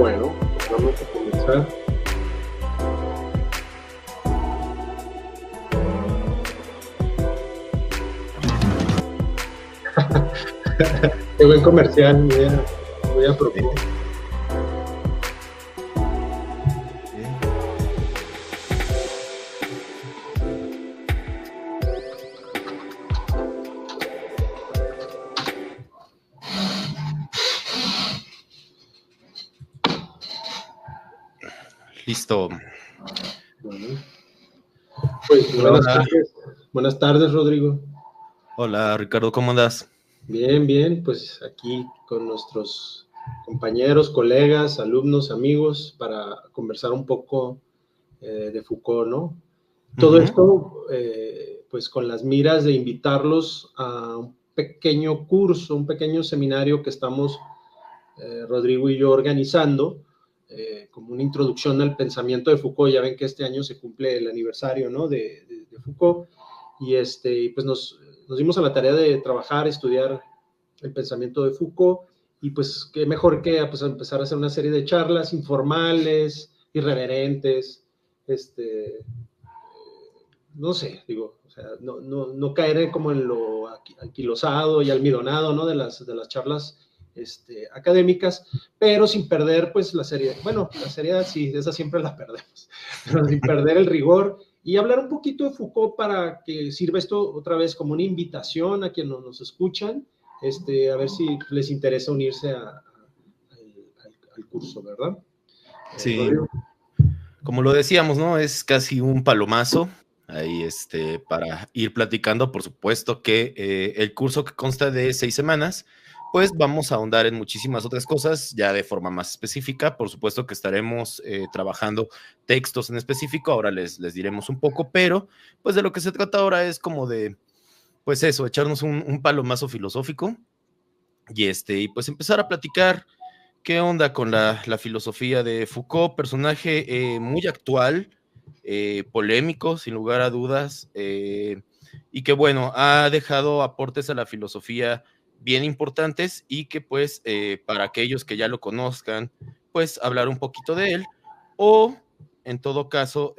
Bueno, pues vamos a comenzar. Qué buen comercial, voy a proponer. Listo. Bueno. Pues buenas tardes, Rodrigo. Hola, Ricardo, ¿cómo andas? Bien, pues aquí con nuestros compañeros, colegas, alumnos, amigos, para conversar un poco de Foucault, ¿no? Todo esto, pues con las miras de invitarlos a un pequeño curso, un pequeño seminario que estamos, Rodrigo y yo, organizando, como una introducción al pensamiento de Foucault. Ya ven que este año se cumple el aniversario, ¿no?, de Foucault, y pues nos dimos a la tarea de trabajar, estudiar el pensamiento de Foucault, y pues qué mejor que pues, empezar a hacer una serie de charlas informales, irreverentes, no sé, digo, o sea, no caer como en lo anquilosado y almidonado, ¿no?, de las charlas académicas, pero sin perder pues la seriedad. Bueno, la seriedad sí, esa siempre la perdemos, pero sin perder el rigor, y hablar un poquito de Foucault para que sirva esto otra vez como una invitación a quienes nos escuchan, a ver si les interesa unirse al curso, ¿verdad? Sí, Rodrigo. como lo decíamos, ¿no? Es casi un palomazo ahí, para ir platicando. Por supuesto que el curso, que consta de 6 semanas, pues vamos a ahondar en muchísimas otras cosas ya de forma más específica. Por supuesto que estaremos trabajando textos en específico, ahora les diremos un poco, pero pues de lo que se trata ahora es como de, pues eso, echarnos un palomazo filosófico y pues empezar a platicar qué onda con la filosofía de Foucault, personaje muy actual, polémico, sin lugar a dudas, y que bueno, ha dejado aportes a la filosofía bien importantes, y que pues para aquellos que ya lo conozcan, pues hablar un poquito de él, o en todo caso,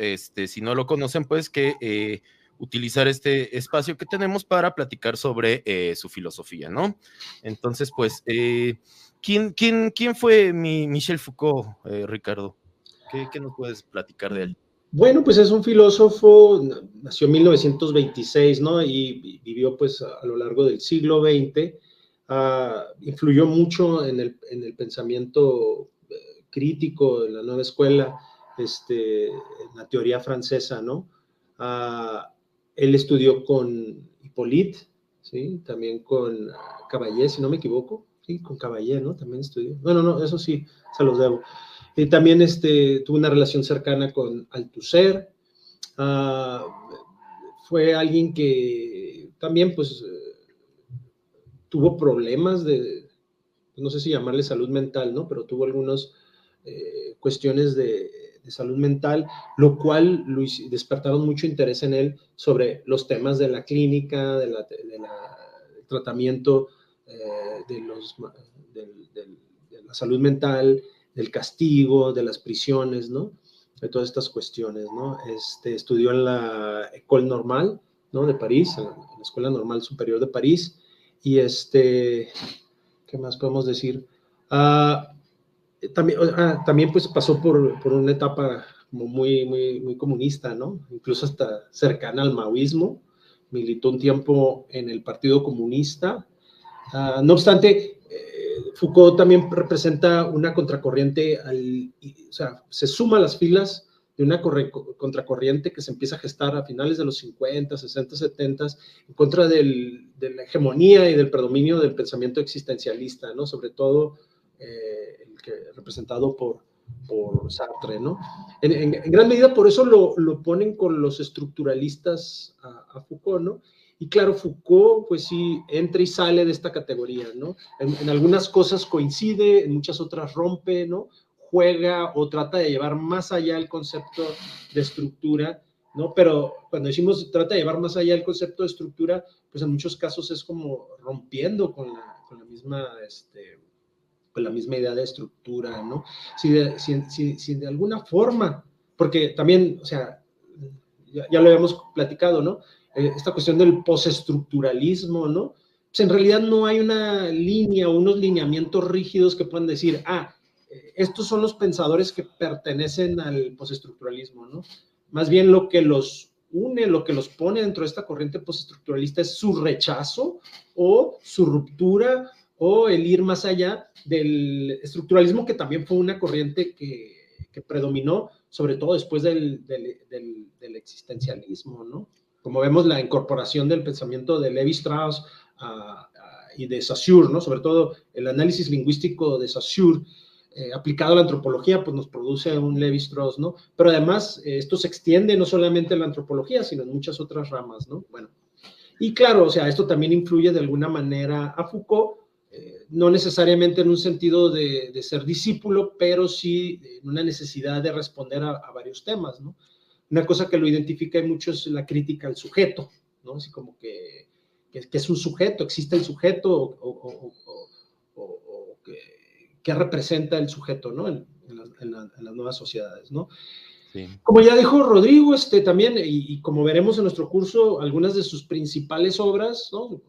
si no lo conocen, pues que utilizar este espacio que tenemos para platicar sobre su filosofía, ¿no? Entonces, pues, ¿quién fue Michel Foucault, Ricardo? ¿Qué nos puedes platicar de él? Bueno, pues es un filósofo, nació en 1926, ¿no? Y vivió pues a lo largo del siglo XX. Influyó mucho en el pensamiento crítico de la nueva escuela, en la teoría francesa, ¿no? Él estudió con Hippolyte, ¿sí? También con Caballé, si no me equivoco. Sí, con Caballé, ¿no? También estudió. Bueno, no, eso sí, se los debo. También tuvo una relación cercana con Althusser. Fue alguien que también pues tuvo problemas no sé si llamarle salud mental, ¿no? Pero tuvo algunas cuestiones de salud mental, lo cual despertaron mucho interés en él sobre los temas de la clínica, del tratamiento de la salud mental, del castigo, de las prisiones, ¿no? De todas estas cuestiones, ¿no? Estudió en la École Normale, ¿no?, de París, en la Escuela Normal Superior de París, y ¿qué más podemos decir? También pues pasó por una etapa como muy comunista, ¿no? Incluso hasta cercana al maoísmo. Militó un tiempo en el Partido Comunista. No obstante, Foucault también representa una contracorriente, o sea, se suma a las filas de una contracorriente que se empieza a gestar a finales de los 50, 60, 70, en contra de la hegemonía y del predominio del pensamiento existencialista, ¿no? Sobre todo representado por Sartre, ¿no? En gran medida por eso lo ponen con los estructuralistas a Foucault, ¿no? Y claro, Foucault, pues sí, entra y sale de esta categoría, ¿no? En algunas cosas coincide, en muchas otras rompe, ¿no? Juega o trata de llevar más allá el concepto de estructura, ¿no? Pero cuando decimos trata de llevar más allá el concepto de estructura, pues en muchos casos es como rompiendo con la misma pues, la misma idea de estructura, ¿no? Si de alguna forma, porque también, o sea, ya lo habíamos platicado, ¿no? Esta cuestión del postestructuralismo, ¿no? Pues en realidad no hay una línea o unos lineamientos rígidos que puedan decir, estos son los pensadores que pertenecen al postestructuralismo, ¿no? Más bien lo que los une, lo que los pone dentro de esta corriente postestructuralista es su rechazo o su ruptura o el ir más allá del estructuralismo, que también fue una corriente que predominó, sobre todo después del existencialismo, ¿no? Como vemos, la incorporación del pensamiento de Lévi-Strauss y de Saussure, ¿no? Sobre todo el análisis lingüístico de Saussure, aplicado a la antropología, pues nos produce un Lévi-Strauss, ¿no? Pero además, esto se extiende no solamente en la antropología, sino en muchas otras ramas, ¿no? Bueno, y claro, o sea, esto también influye de alguna manera a Foucault, no necesariamente en un sentido de ser discípulo, pero sí en una necesidad de responder a varios temas, ¿no? Una cosa que lo identifica mucho es la crítica al sujeto, ¿no? Así como que es un sujeto, existe el sujeto o que representa el sujeto, ¿no? En las nuevas sociedades, ¿no? Sí. Como ya dijo Rodrigo, también, y como veremos en nuestro curso, algunas de sus principales obras, ¿no?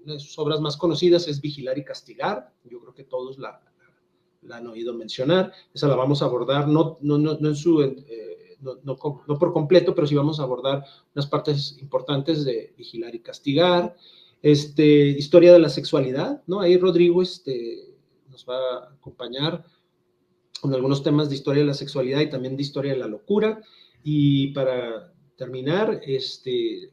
Una de sus obras más conocidas es Vigilar y Castigar. Yo creo que todos la han oído mencionar. Esa la vamos a abordar, no en su... no por completo, pero sí vamos a abordar unas partes importantes de Vigilar y Castigar. Historia de la sexualidad, ¿no? Ahí Rodrigo nos va a acompañar con algunos temas de historia de la sexualidad y también de historia de la locura. Y para terminar,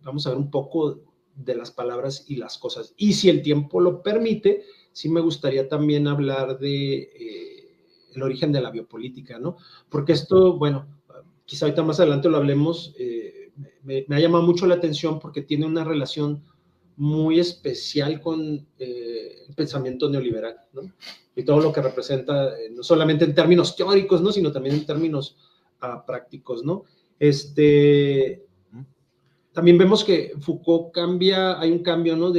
vamos a ver un poco de las palabras y las cosas. Y si el tiempo lo permite, sí me gustaría también hablar de el origen de la biopolítica, ¿no? Porque esto, bueno, quizá ahorita más adelante lo hablemos, me ha llamado mucho la atención porque tiene una relación muy especial con el pensamiento neoliberal, ¿no? Y todo lo que representa, no solamente en términos teóricos, ¿no? Sino también en términos prácticos, ¿no? También vemos que Foucault cambia, hay un cambio, ¿no?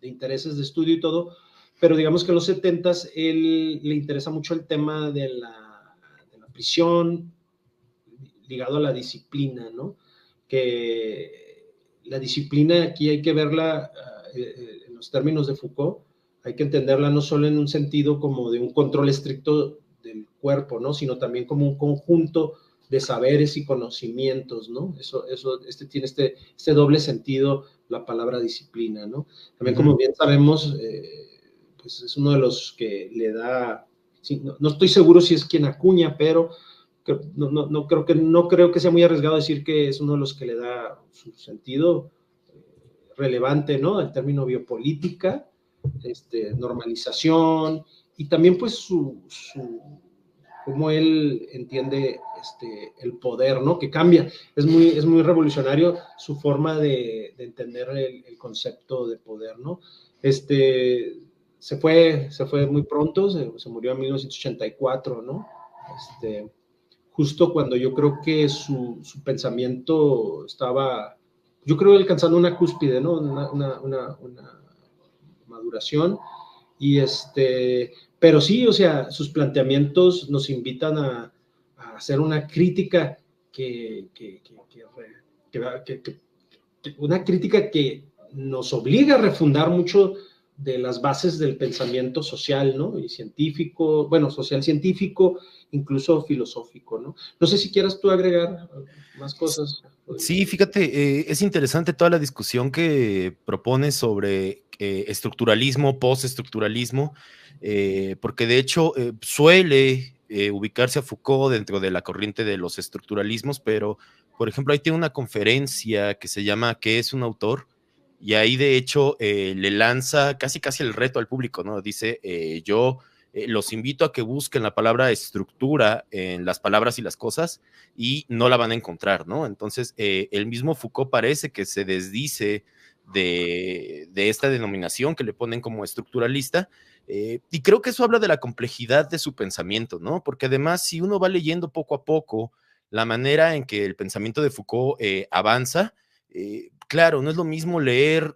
de intereses de estudio y todo, pero digamos que en los 70s él le interesa mucho el tema de la prisión, ligado a la disciplina, ¿no? Que la disciplina aquí hay que verla en los términos de Foucault, hay que entenderla no solo en un sentido como de un control estricto del cuerpo, ¿no? Sino también como un conjunto de saberes y conocimientos, ¿no? Tiene este doble sentido la palabra disciplina, ¿no? También, como bien sabemos, pues es uno de los que le da, sí, no estoy seguro si es quien acuña, pero no creo que sea muy arriesgado decir que es uno de los que le da su sentido relevante, ¿no? El término biopolítica, normalización, y también pues cómo él entiende el poder, ¿no? Que cambia. Es muy revolucionario su forma de entender el concepto de poder, ¿no? Se fue muy pronto, se murió en 1984, ¿no? Justo cuando yo creo que su pensamiento estaba, yo creo, alcanzando una cúspide, ¿no? Una maduración. Y pero sí, o sea, sus planteamientos nos invitan a hacer una crítica una crítica que nos obliga a refundar mucho de las bases del pensamiento social, ¿no? Y científico, bueno, social científico, incluso filosófico, ¿no? No sé si quieras tú agregar más cosas. Sí, fíjate, es interesante toda la discusión que propones sobre estructuralismo, postestructuralismo, porque de hecho suele ubicarse a Foucault dentro de la corriente de los estructuralismos, pero, por ejemplo, ahí tiene una conferencia que se llama ¿Qué es un autor? Y ahí, de hecho, le lanza casi el reto al público, ¿no? Dice, yo los invito a que busquen la palabra estructura en las palabras y las cosas y no la van a encontrar, ¿no? Entonces, el mismo Foucault parece que se desdice de esta denominación que le ponen como estructuralista, y creo que eso habla de la complejidad de su pensamiento, ¿no? Porque además, si uno va leyendo poco a poco la manera en que el pensamiento de Foucault avanza, claro, no es lo mismo leer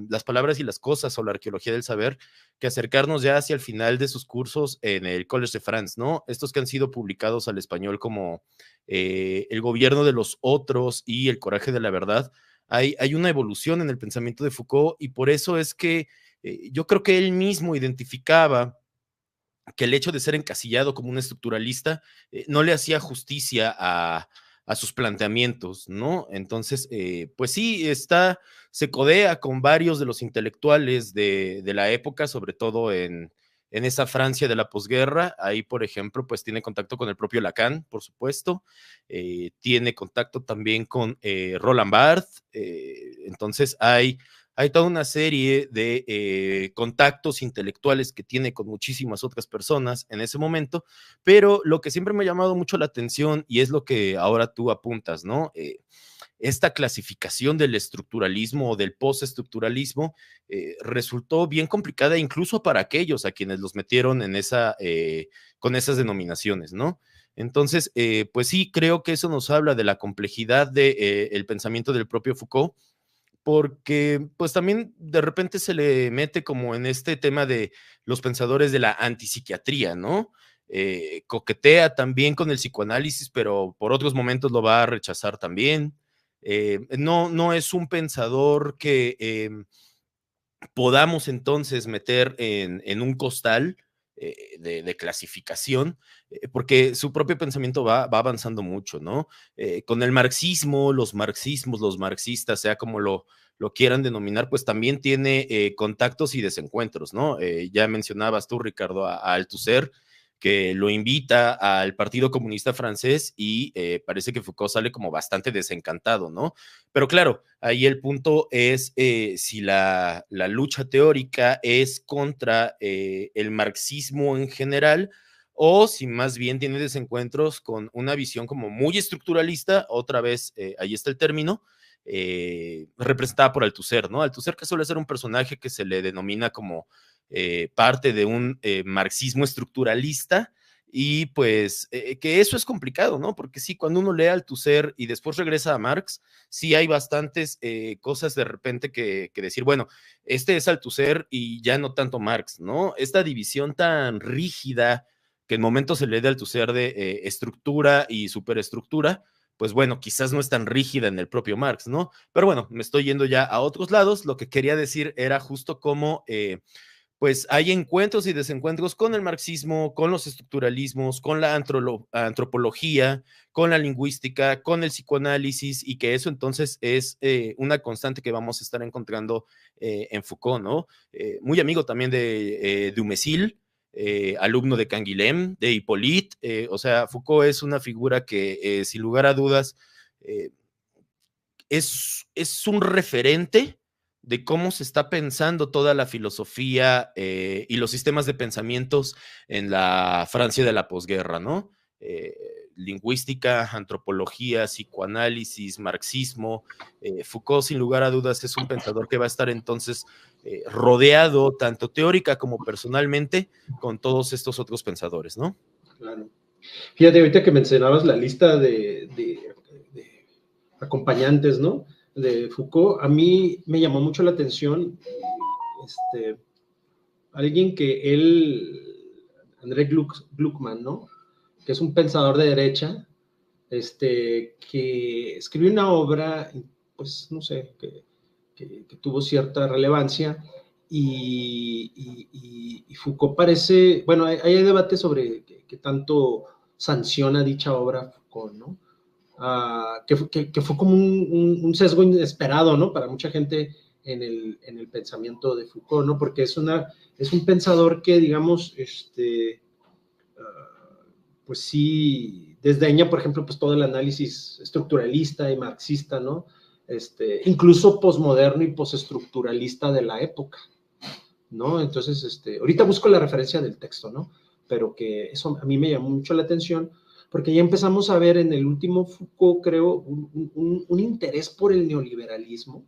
Las palabras y las cosas o la arqueología del saber que acercarnos ya hacia el final de sus cursos en el Collège de France, ¿no? Estos que han sido publicados al español como El gobierno de los otros y El coraje de la verdad. Hay una evolución en el pensamiento de Foucault y por eso es que yo creo que él mismo identificaba que el hecho de ser encasillado como un estructuralista no le hacía justicia a sus planteamientos, ¿no? Entonces, pues sí, se codea con varios de los intelectuales de la época, sobre todo en esa Francia de la posguerra. Ahí, por ejemplo, pues tiene contacto con el propio Lacan, por supuesto, tiene contacto también con Roland Barthes, entonces hay toda una serie de contactos intelectuales que tiene con muchísimas otras personas en ese momento, pero lo que siempre me ha llamado mucho la atención y es lo que ahora tú apuntas, ¿no? Esta clasificación del estructuralismo o del postestructuralismo resultó bien complicada incluso para aquellos a quienes los metieron en con esas denominaciones, ¿no? Entonces, pues sí, creo que eso nos habla de la complejidad del pensamiento del propio Foucault, porque pues también de repente se le mete como en este tema de los pensadores de la antipsiquiatría, ¿no? Coquetea también con el psicoanálisis, pero por otros momentos lo va a rechazar también. No es un pensador que podamos entonces meter en un costal de clasificación, porque su propio pensamiento va avanzando mucho, ¿no? Con el marxismo, los marxismos, los marxistas, sea como lo quieran denominar, pues también tiene contactos y desencuentros, ¿no? Ya mencionabas tú, Ricardo, a Althusser, que lo invita al Partido Comunista Francés y parece que Foucault sale como bastante desencantado, ¿no? Pero claro, ahí el punto es si la lucha teórica es contra el marxismo en general o si más bien tiene desencuentros con una visión como muy estructuralista, otra vez, ahí está el término, representada por Althusser, ¿no? Althusser que suele ser un personaje que se le denomina como parte de un marxismo estructuralista, y pues que eso es complicado, ¿no? Porque sí, cuando uno lee Althusser y después regresa a Marx, sí hay bastantes cosas de repente que decir, bueno, este es Althusser y ya no tanto Marx, ¿no? Esta división tan rígida que en momentos se lee de Althusser de estructura y superestructura, pues bueno, quizás no es tan rígida en el propio Marx, ¿no? Pero bueno, me estoy yendo ya a otros lados. Lo que quería decir era justo cómo pues hay encuentros y desencuentros con el marxismo, con los estructuralismos, con la antropología, con la lingüística, con el psicoanálisis, y que eso entonces es una constante que vamos a estar encontrando en Foucault, ¿no? Muy amigo también de Dumézil, alumno de Canguilhem, de Hippolyte, o sea, Foucault es una figura que sin lugar a dudas eh, es un referente de cómo se está pensando toda la filosofía y los sistemas de pensamientos en la Francia de la posguerra, ¿no? Lingüística, antropología, psicoanálisis, marxismo. Foucault, sin lugar a dudas, es un pensador que va a estar entonces rodeado, tanto teórica como personalmente, con todos estos otros pensadores, ¿no? Claro. Fíjate, ahorita que mencionabas la lista de acompañantes, ¿no? De Foucault, a mí me llamó mucho la atención alguien que André Gluckman, ¿no? Que es un pensador de derecha, que escribió una obra, pues, no sé, que tuvo cierta relevancia, y Foucault parece, bueno, hay debate sobre qué tanto sanciona dicha obra Foucault, ¿no? Que fue como un sesgo inesperado, ¿no? Para mucha gente en el pensamiento de Foucault, ¿no? Porque es un pensador que, digamos, pues sí, desdeña, por ejemplo, pues todo el análisis estructuralista y marxista, ¿no? Incluso posmoderno y postestructuralista de la época, ¿no? Entonces, ahorita busco la referencia del texto, ¿no? Pero que eso a mí me llamó mucho la atención, porque ya empezamos a ver en el último Foucault, creo, un interés por el neoliberalismo.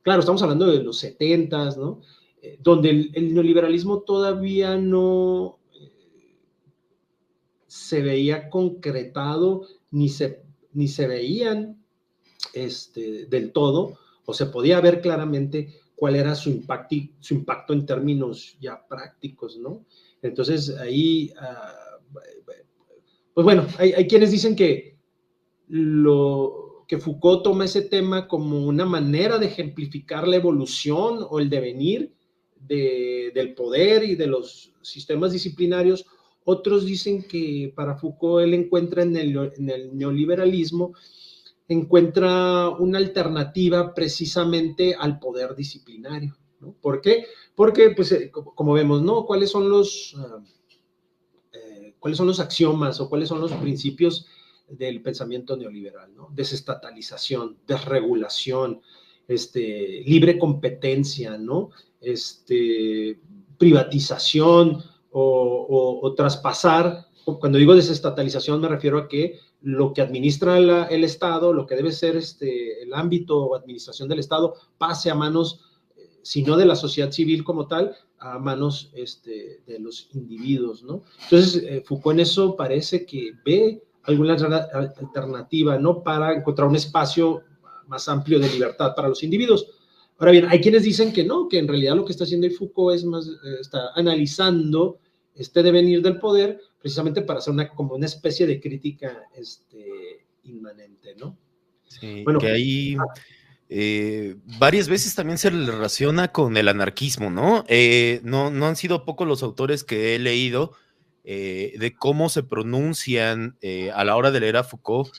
Claro, estamos hablando de los 70s, ¿no? Donde el neoliberalismo todavía no se veía concretado, ni se veían del todo, o se podía ver claramente cuál era su impacto en términos ya prácticos, ¿no? Entonces, ahí, pues bueno, hay quienes dicen que Foucault toma ese tema como una manera de ejemplificar la evolución o el devenir del poder y de los sistemas disciplinarios. Otros dicen que para Foucault él encuentra en el neoliberalismo, encuentra una alternativa precisamente al poder disciplinario, ¿no? ¿Por qué? Porque, pues, como vemos, ¿no? ¿Cuáles son los axiomas o cuáles son los principios del pensamiento neoliberal, ¿no? Desestatalización, desregulación, libre competencia, ¿no? Privatización o traspasar. Cuando digo desestatalización me refiero a que lo que administra el Estado, lo que debe ser el ámbito o administración del Estado, pase a manos, si no de la sociedad civil como tal, a manos de los individuos, ¿no? Entonces, Foucault en eso parece que ve alguna alternativa, ¿no? Para encontrar un espacio más amplio de libertad para los individuos. Ahora bien, hay quienes dicen que no, que en realidad lo que está haciendo Foucault es más, está analizando este devenir del poder precisamente para hacer como una especie de crítica inmanente, ¿no? Sí, bueno, que ahí varias veces también se relaciona con el anarquismo, ¿no? No han sido pocos los autores que he leído de cómo se pronuncian a la hora de leer a Foucault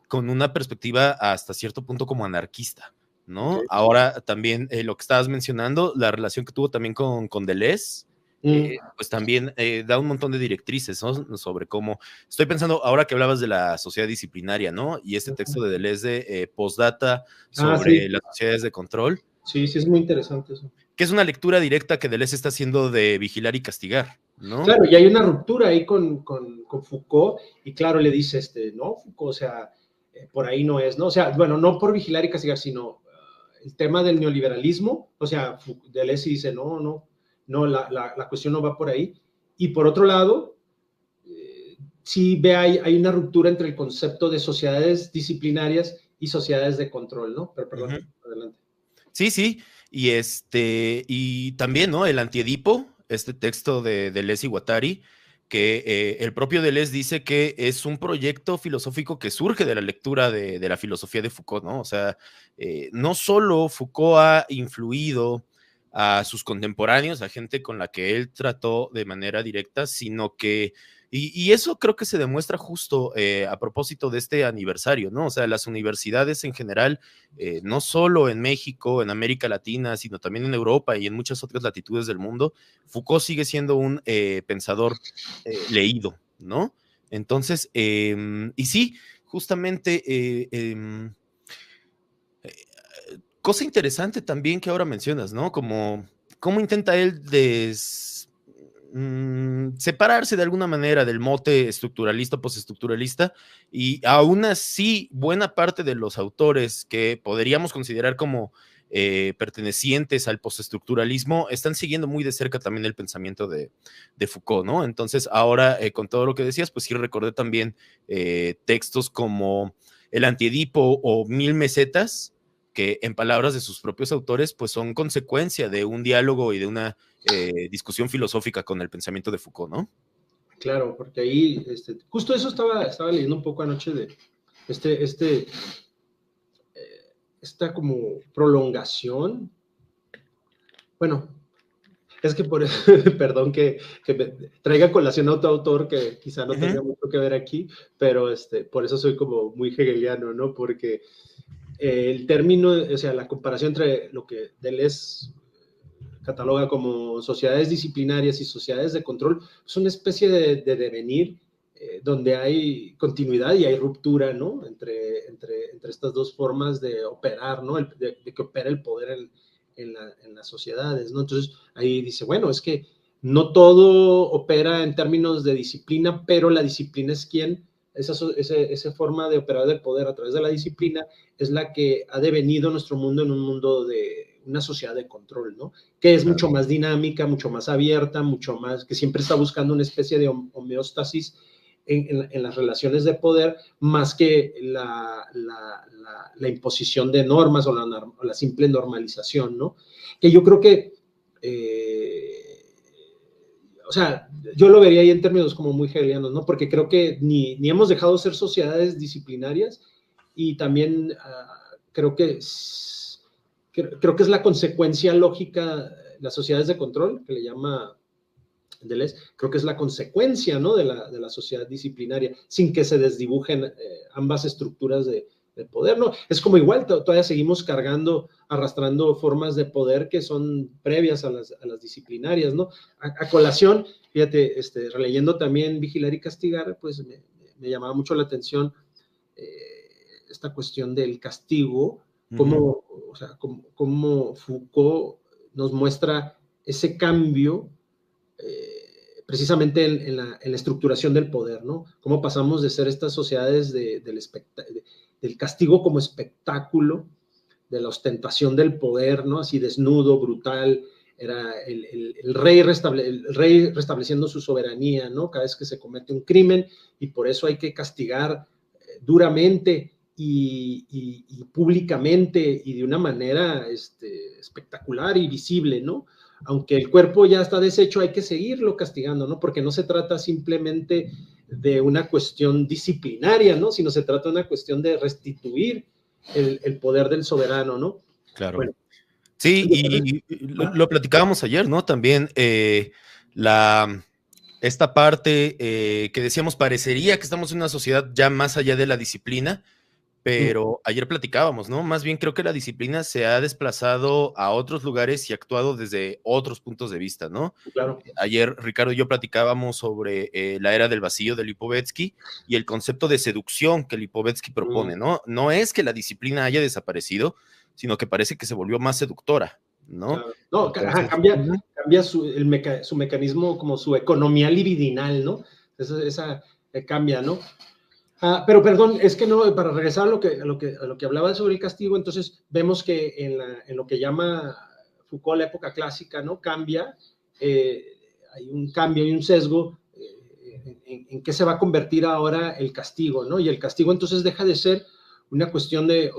con una perspectiva hasta cierto punto como anarquista, ¿no? Okay. Ahora también lo que estabas mencionando, la relación que tuvo también con Deleuze, pues también da un montón de directrices, ¿no? Sobre cómo, estoy pensando ahora que hablabas de la sociedad disciplinaria, ¿no? Y este texto de Deleuze de Postdata sobre las sociedades de control. Sí, sí, es muy interesante eso. Que es una lectura directa que Deleuze está haciendo de vigilar y castigar, ¿no? Claro, y hay una ruptura ahí con Foucault, y claro, le dice, no, Foucault, o sea, por ahí no es, ¿no? O sea, bueno, no por vigilar y castigar, sino el tema del neoliberalismo, o sea, Deleuze dice, no, la cuestión no va por ahí. Y por otro lado, sí ve hay una ruptura entre el concepto de sociedades disciplinarias y sociedades de control, ¿no? Pero perdón, adelante. Sí, y también, ¿no? El Antiedipo, este texto de Deleuze y Guattari, que el propio Deleuze dice que es un proyecto filosófico que surge de la lectura de la filosofía de Foucault, ¿no? O sea, no solo Foucault ha influido a sus contemporáneos, a gente con la que él trató de manera directa, sino que, y eso creo que se demuestra justo a propósito de este aniversario, ¿no? O sea, las universidades en general, no solo en México, en América Latina, sino también en Europa y en muchas otras latitudes del mundo, Foucault sigue siendo un pensador leído, ¿no? Entonces, y sí, justamente, cosa interesante también que ahora mencionas, ¿no? Como cómo intenta él separarse de alguna manera del mote estructuralista, postestructuralista, y aún así buena parte de los autores que podríamos considerar como pertenecientes al postestructuralismo están siguiendo muy de cerca también el pensamiento de Foucault, ¿no? Entonces ahora con todo lo que decías, pues sí recordé también textos como El Antiedipo o Mil Mesetas, que en palabras de sus propios autores, pues son consecuencia de un diálogo y de una discusión filosófica con el pensamiento de Foucault, ¿no? Claro, porque ahí, justo eso estaba leyendo un poco anoche de esta como prolongación. Bueno, es que por eso, perdón que traiga colación a otro autor que quizá no tenga mucho que ver aquí, pero por eso soy como muy hegeliano, ¿no? Porque el término, o sea, la comparación entre lo que Deleuze cataloga como sociedades disciplinarias y sociedades de control, es una especie de devenir donde hay continuidad y hay ruptura, ¿no? Entre estas dos formas de operar, ¿no? De que opera el poder en las sociedades, ¿no? Entonces, ahí dice, bueno, es que no todo opera en términos de disciplina, pero la disciplina es quien, esa forma de operar del poder a través de la disciplina es la que ha devenido nuestro mundo en un mundo de una sociedad de control, ¿no? Que es mucho más dinámica, mucho más abierta, mucho más, que siempre está buscando una especie de homeostasis en las relaciones de poder, más que la imposición de normas o la simple normalización, ¿no? Que yo creo que, o sea, yo lo vería ahí en términos como muy hegelianos, ¿no? Porque creo que ni hemos dejado de ser sociedades disciplinarias, y también creo que es la consecuencia lógica, las sociedades de control, que le llama Deleuze, creo que es la consecuencia, ¿no?, de la sociedad disciplinaria, sin que se desdibujen ambas estructuras de poder, ¿no? Es como igual, todavía seguimos arrastrando formas de poder que son previas a las disciplinarias, ¿no? A colación, fíjate, releyendo también Vigilar y Castigar, pues me llamaba mucho la atención esta cuestión del castigo, cómo, o sea, cómo Foucault nos muestra ese cambio precisamente en la estructuración del poder, ¿no? Cómo pasamos de ser estas sociedades del castigo como espectáculo, de la ostentación del poder, ¿no? Así desnudo, brutal, era el rey restableciendo su soberanía, ¿no? Cada vez que se comete un crimen, y por eso hay que castigar duramente y públicamente y de una manera espectacular y visible, ¿no? Aunque el cuerpo ya está deshecho, hay que seguirlo castigando, ¿no? Porque no se trata simplemente de una cuestión disciplinaria, ¿no? Sino se trata de una cuestión de restituir el poder del soberano, ¿no? Claro. Bueno, sí, y lo platicábamos ayer, ¿no? También esta parte que decíamos, parecería que estamos en una sociedad ya más allá de la disciplina, pero ayer platicábamos, ¿no? Más bien creo que la disciplina se ha desplazado a otros lugares y actuado desde otros puntos de vista, ¿no? Claro. Ayer Ricardo y yo platicábamos sobre la era del vacío de Lipovetsky y el concepto de seducción que Lipovetsky propone, ¿no? No es que la disciplina haya desaparecido, sino que parece que se volvió más seductora, ¿no? Claro. No, Entonces, cambia su mecanismo, como su economía libidinal, ¿no? Esa cambia, ¿no? Pero perdón, es que no, para regresar a lo que hablaba sobre el castigo, entonces vemos que en lo que llama Foucault la época clásica, ¿no? Cambia, hay un cambio, hay un sesgo en qué se va a convertir ahora el castigo, ¿no? Y el castigo entonces deja de ser una cuestión de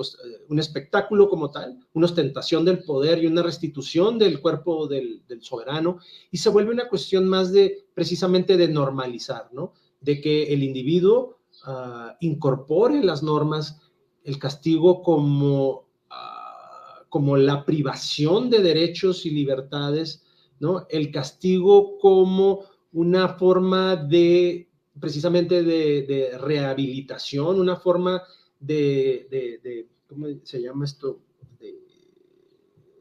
un espectáculo como tal, una ostentación del poder y una restitución del cuerpo del soberano, y se vuelve una cuestión más precisamente de normalizar, ¿no? De que el individuo incorpore las normas, el castigo como la privación de derechos y libertades, ¿no? El castigo como una forma precisamente de rehabilitación, una forma ¿cómo se llama esto?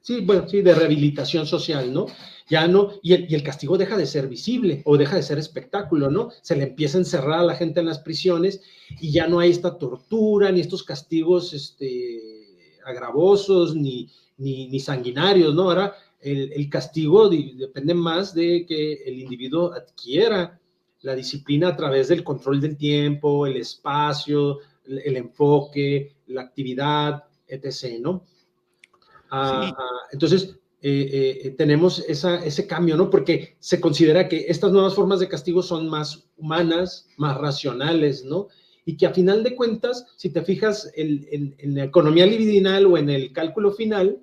De rehabilitación social, ¿no? Ya no, y el castigo deja de ser visible o deja de ser espectáculo, ¿no? Se le empieza a encerrar a la gente en las prisiones y ya no hay esta tortura ni estos castigos agravosos ni sanguinarios, ¿no? Ahora el castigo depende más de que el individuo adquiera la disciplina a través del control del tiempo, el espacio, el enfoque, la actividad, etc., ¿no? sí. Entonces, tenemos ese cambio, ¿no? Porque se considera que estas nuevas formas de castigo son más humanas, más racionales, ¿no? Y que a final de cuentas, si te fijas en la economía libidinal o en el cálculo final,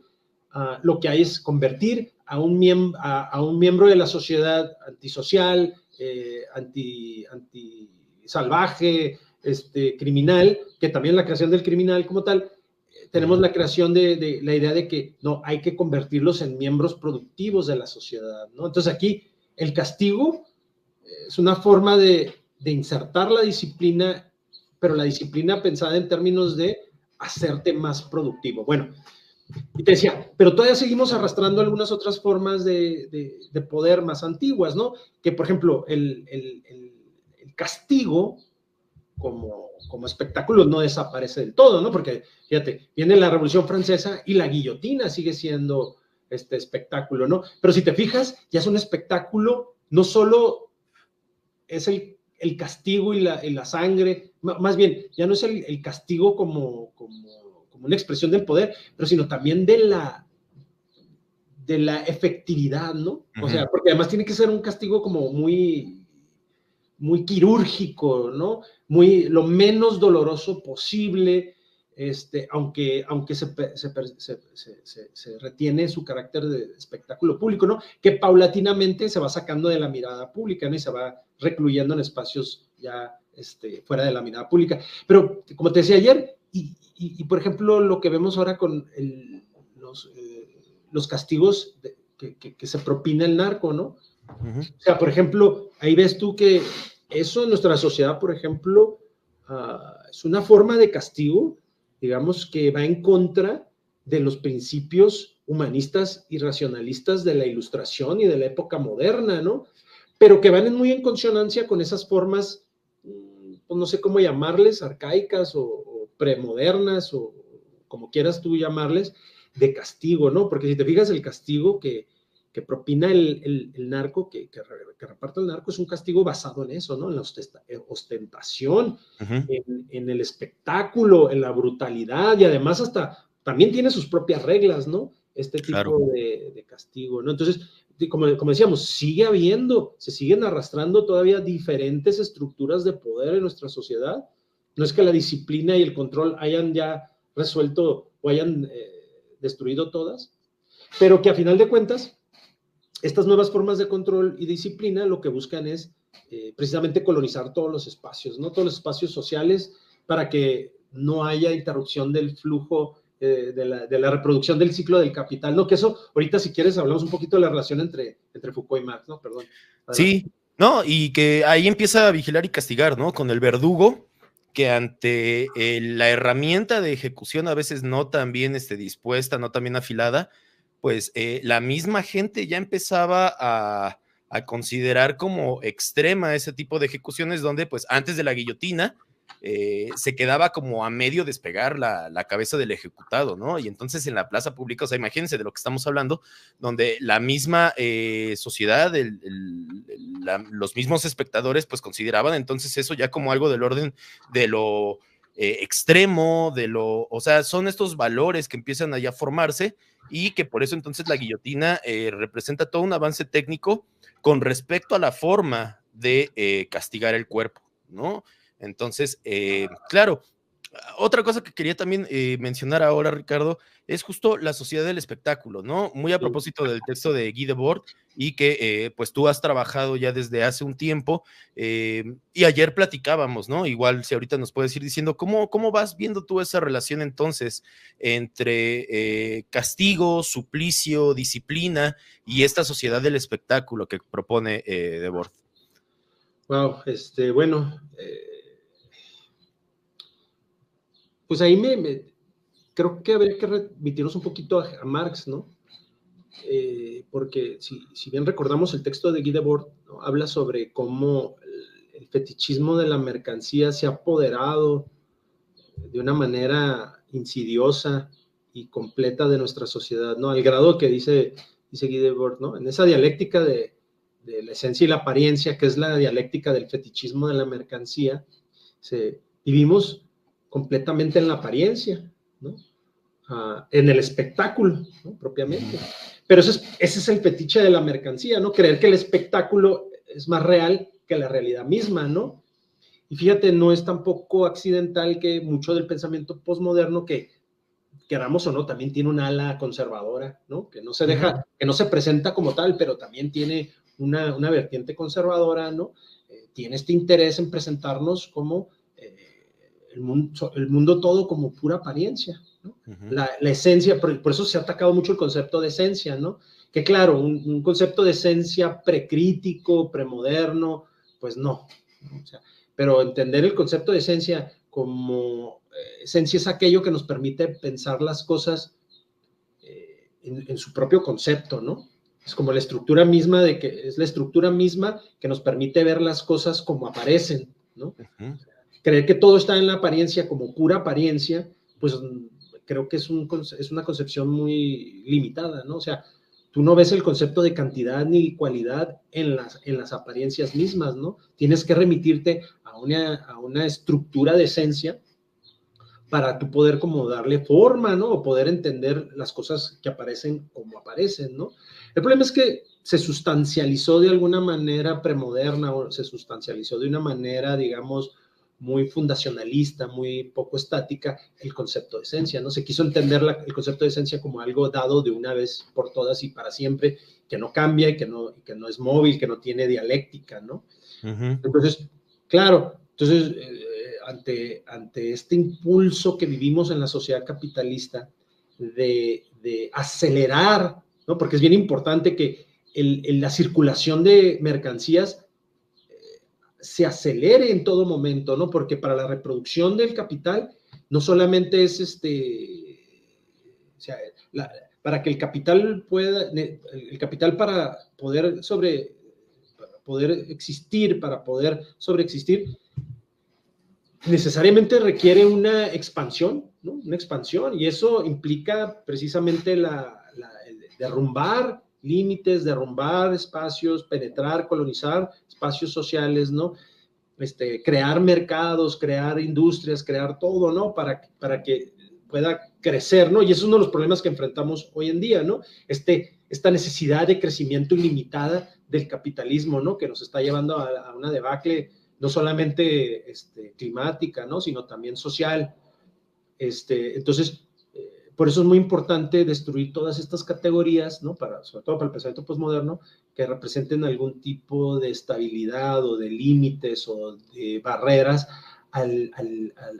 lo que hay es convertir a un miembro de la sociedad antisocial, antisalvaje, criminal, que también la creación del criminal como tal, tenemos la creación de la idea de que no, hay que convertirlos en miembros productivos de la sociedad, ¿no? Entonces aquí el castigo es una forma de insertar la disciplina, pero la disciplina pensada en términos de hacerte más productivo. Bueno, y te decía, pero todavía seguimos arrastrando algunas otras formas de poder más antiguas, ¿no? Que, por ejemplo, el castigo como espectáculo no desaparece del todo, ¿no? Porque, fíjate, viene la Revolución Francesa y la guillotina sigue siendo este espectáculo, ¿no? Pero si te fijas, ya es un espectáculo, no solo es el castigo y la sangre, más bien, ya no es el castigo como una expresión del poder, pero sino también de la efectividad, ¿no? O sea, porque además tiene que ser un castigo como muy muy quirúrgico, ¿no? Lo menos doloroso posible, aunque se retiene su carácter de espectáculo público, ¿no? Que paulatinamente se va sacando de la mirada pública, ¿no? Y se va recluyendo en espacios ya fuera de la mirada pública. Pero, como te decía ayer, y por ejemplo, lo que vemos ahora con los castigos que se propina el narco, ¿no? Uh-huh. O sea, por ejemplo, ahí ves tú que eso en nuestra sociedad, por ejemplo, es una forma de castigo, digamos, que va en contra de los principios humanistas y racionalistas de la Ilustración y de la época moderna, ¿no? Pero que van muy en consonancia con esas formas, pues no sé cómo llamarles, arcaicas o premodernas, o como quieras tú llamarles, de castigo, ¿no? Porque si te fijas, el castigo que propina el narco, que reparte el narco, es un castigo basado en eso, ¿no? En la ostentación, uh-huh. en el espectáculo, en la brutalidad, y además hasta también tiene sus propias reglas, ¿no? Este tipo claro. de castigo, ¿no? Entonces, como decíamos, se siguen arrastrando todavía diferentes estructuras de poder en nuestra sociedad. No es que la disciplina y el control hayan ya resuelto o hayan destruido todas, pero que a final de cuentas, estas nuevas formas de control y disciplina lo que buscan es precisamente colonizar todos los espacios, ¿no? Todos los espacios sociales, para que no haya interrupción del flujo de la reproducción del ciclo del capital, ¿no? Que eso, ahorita si quieres hablamos un poquito de la relación entre Foucault y Marx, ¿no? Perdón. Adelante. Sí, no, y que ahí empieza a vigilar y castigar, ¿no? Con el verdugo, que ante la herramienta de ejecución a veces no tan bien dispuesta, no tan bien afilada, pues la misma gente ya empezaba a considerar como extrema ese tipo de ejecuciones donde pues antes de la guillotina se quedaba como a medio despegar la cabeza del ejecutado, ¿no? Y entonces en la plaza pública, o sea, imagínense de lo que estamos hablando, donde la misma sociedad, los mismos espectadores pues consideraban entonces eso ya como algo del orden de lo extremo, o sea, son estos valores que empiezan allá a formarse y que por eso entonces la guillotina representa todo un avance técnico con respecto a la forma de castigar el cuerpo, ¿no? Entonces, claro, otra cosa que quería también mencionar ahora, Ricardo, es justo la sociedad del espectáculo, ¿no? Muy a propósito del texto de Guy Debord y que pues tú has trabajado ya desde hace un tiempo y ayer platicábamos, ¿no? Igual si ahorita nos puedes ir diciendo cómo vas viendo tú esa relación entonces entre castigo, suplicio, disciplina y esta sociedad del espectáculo que propone Debord. Wow, bueno, pues ahí creo que habría que remitirnos un poquito a Marx, ¿no? Porque si bien recordamos el texto de Guy Debord, ¿no? Habla sobre cómo el fetichismo de la mercancía se ha apoderado de una manera insidiosa y completa de nuestra sociedad, ¿no? Al grado que dice Guy Debord, ¿no? En esa dialéctica de la esencia y la apariencia, que es la dialéctica del fetichismo de la mercancía, vivimos completamente en la apariencia, ¿no? En el espectáculo, ¿no? Propiamente. Pero ese es el fetiche de la mercancía, ¿no? Creer que el espectáculo es más real que la realidad misma, ¿no? Y fíjate, no es tampoco accidental que mucho del pensamiento postmoderno, que queramos o no, también tiene un ala conservadora, ¿no? Que no se deja, que no se presenta como tal, pero también tiene una vertiente conservadora, ¿no? Tiene este interés en presentarnos como el mundo todo como pura apariencia, ¿no? La esencia, por eso se ha atacado mucho el concepto de esencia, ¿no? Que claro, un concepto de esencia precrítico, premoderno, pues no, ¿no? O sea, pero entender el concepto de esencia como esencia es aquello que nos permite pensar las cosas en su propio concepto, ¿no? Es como la estructura misma es la estructura misma que nos permite ver las cosas como aparecen, ¿no? Creer que todo está en la apariencia como pura apariencia, pues creo que es una concepción muy limitada, ¿no? O sea, tú no ves el concepto de cantidad ni cualidad en las apariencias mismas, ¿no? Tienes que remitirte a una estructura de esencia para tú poder como darle forma, ¿no? O poder entender las cosas que aparecen como aparecen, ¿no? El problema es que se sustancializó de alguna manera premoderna, o se sustancializó de una manera, digamos, muy fundacionalista, muy poco estática, el concepto de esencia, ¿no? Se quiso entender el concepto de esencia como algo dado de una vez por todas y para siempre, que no cambia y que no es móvil, que no tiene dialéctica, ¿no? Entonces, claro, ante este impulso que vivimos en la sociedad capitalista de acelerar, ¿no? Porque es bien importante que la circulación de mercancías se acelere en todo momento, ¿no? Porque para la reproducción del capital no solamente es o sea, para que el capital pueda, el capital para poder existir, para poder sobreexistir, necesariamente requiere una expansión, ¿no? Una expansión, y eso implica precisamente el derrumbar límites, derrumbar espacios, penetrar, colonizar espacios sociales, ¿no? Crear mercados, crear industrias, crear todo, ¿no? Para que pueda crecer, ¿no? Y eso es uno de los problemas que enfrentamos hoy en día, ¿no? Esta necesidad de crecimiento ilimitada del capitalismo, ¿no? Que nos está llevando a una debacle no solamente climática, ¿no? Sino también social. Entonces, por eso es muy importante destruir todas estas categorías, ¿no? Sobre todo para el pensamiento postmoderno, que representen algún tipo de estabilidad o de límites o de barreras a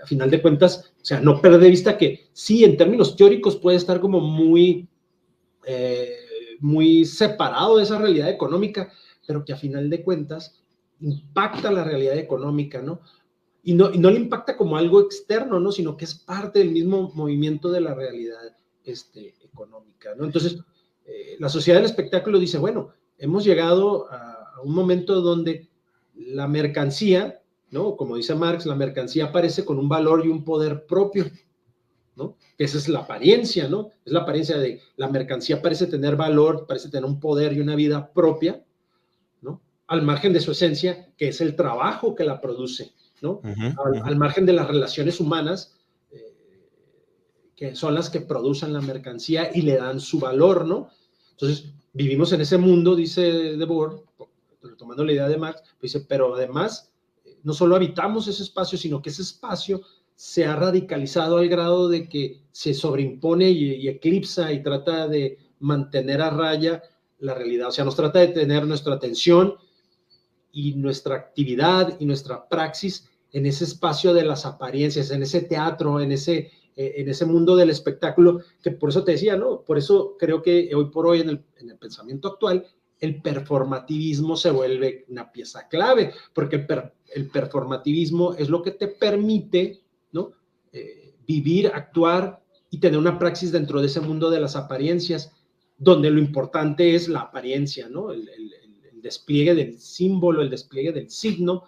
final de cuentas, o sea, no perder de vista que sí, en términos teóricos puede estar como muy separado de esa realidad económica, pero que a final de cuentas impacta la realidad económica, ¿no? Y no le impacta como algo externo, ¿no? Sino que es parte del mismo movimiento de la realidad económica, ¿no? Entonces, la sociedad del espectáculo dice, bueno, hemos llegado a un momento donde la mercancía, ¿no? Como dice Marx, la mercancía aparece con un valor y un poder propio, ¿no? Esa es la apariencia, ¿no? Es la apariencia de la mercancía parece tener valor, parece tener un poder y una vida propia, ¿no? Al margen de su esencia, que es el trabajo que la produce, ¿no? Al margen de las relaciones humanas, que son las que producen la mercancía y le dan su valor, ¿no? Entonces, vivimos en ese mundo, dice Debord, retomando la idea de Marx, dice, pero además, no solo habitamos ese espacio, sino que ese espacio se ha radicalizado al grado de que se sobreimpone y eclipsa y trata de mantener a raya la realidad. O sea, nos trata de tener nuestra atención y nuestra actividad y nuestra praxis en ese espacio de las apariencias, en ese teatro, en ese mundo del espectáculo, que por eso te decía, ¿no? Por eso creo que hoy por hoy en el pensamiento actual, el performativismo se vuelve una pieza clave, porque el performativismo es lo que te permite, ¿no? Vivir, actuar y tener una praxis dentro de ese mundo de las apariencias, donde lo importante es la apariencia, ¿no? El despliegue del símbolo, el despliegue del signo,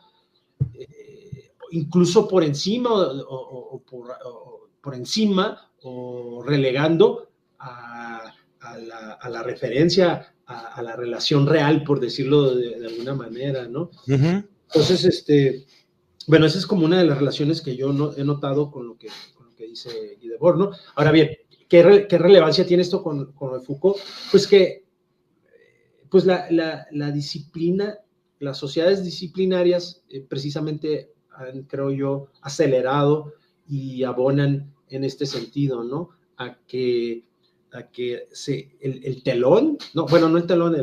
incluso por encima por encima o relegando a la referencia, a la relación real, por decirlo de alguna manera, ¿no? Entonces, bueno, esa es como una de las relaciones que yo he notado con lo que dice Guy Debord, ¿no? Ahora bien, ¿qué relevancia tiene esto con Foucault? Pues que pues la disciplina, las sociedades disciplinarias precisamente han, creo yo, acelerado y abonan en este sentido, ¿no? A que el telón, no, bueno, no el telón,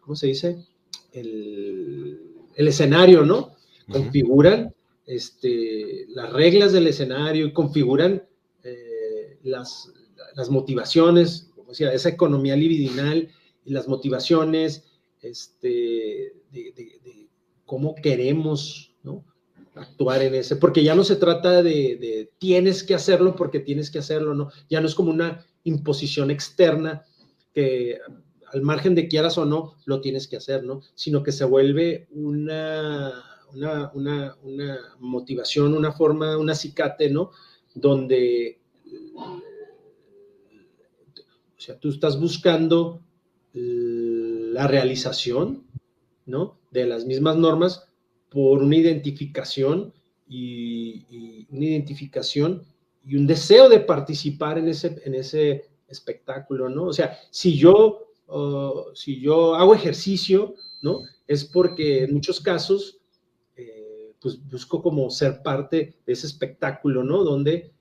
¿cómo se dice? El escenario, ¿no? Configuran las reglas del escenario y configuran las motivaciones, como decía, esa economía libidinal y las motivaciones de cómo queremos, ¿no? Actuar en ese, porque ya no se trata de tienes que hacerlo porque tienes que hacerlo, ¿no? Ya no es como una imposición externa que al margen de quieras o no, lo tienes que hacer, ¿no? Sino que se vuelve una motivación, una forma, un acicate, ¿no? Donde, o sea, tú estás buscando la realización, ¿no? De las mismas normas por una identificación y un deseo de participar en ese espectáculo, ¿no? O sea, si yo si yo hago ejercicio, ¿no? Es porque en muchos casos, pues busco como ser parte de ese espectáculo, ¿no? Donde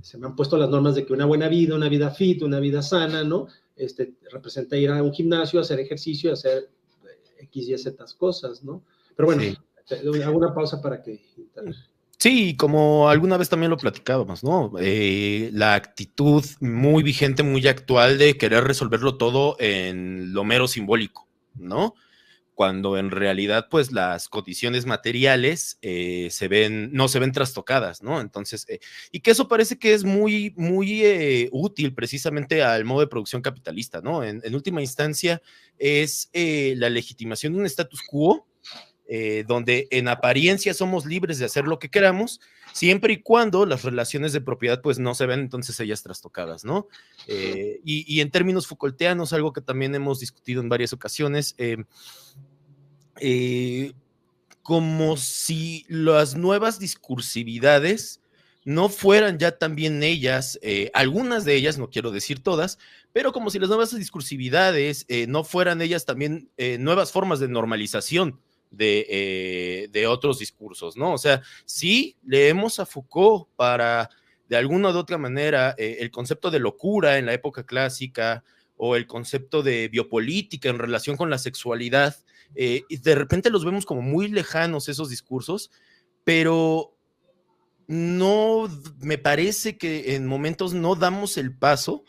se me han puesto las normas de que una buena vida, una vida fit, una vida sana, ¿no? Representa ir a un gimnasio, hacer ejercicio, hacer X, Y, Z cosas, ¿no? Pero bueno, sí. Hago una pausa para que... Sí, como alguna vez también lo platicábamos, ¿no? La actitud muy vigente, muy actual de querer resolverlo todo en lo mero simbólico, ¿no? Cuando en realidad, pues, las condiciones materiales no se ven trastocadas, ¿no? Entonces, y que eso parece que es muy, muy útil precisamente al modo de producción capitalista, ¿no? En última instancia, es la legitimación de un status quo, donde en apariencia somos libres de hacer lo que queramos, siempre y cuando las relaciones de propiedad pues no se ven entonces ellas trastocadas, ¿no? Y en términos Foucaultianos, algo que también hemos discutido en varias ocasiones, como si las nuevas discursividades no fueran ya también ellas, algunas de ellas, no quiero decir todas, pero como si las nuevas discursividades no fueran ellas también nuevas formas de normalización de otros discursos, ¿no? O sea, sí leemos a Foucault para, de alguna u otra manera, el concepto de locura en la época clásica o el concepto de biopolítica en relación con la sexualidad, de repente los vemos como muy lejanos esos discursos, pero no, me parece que en momentos no damos el paso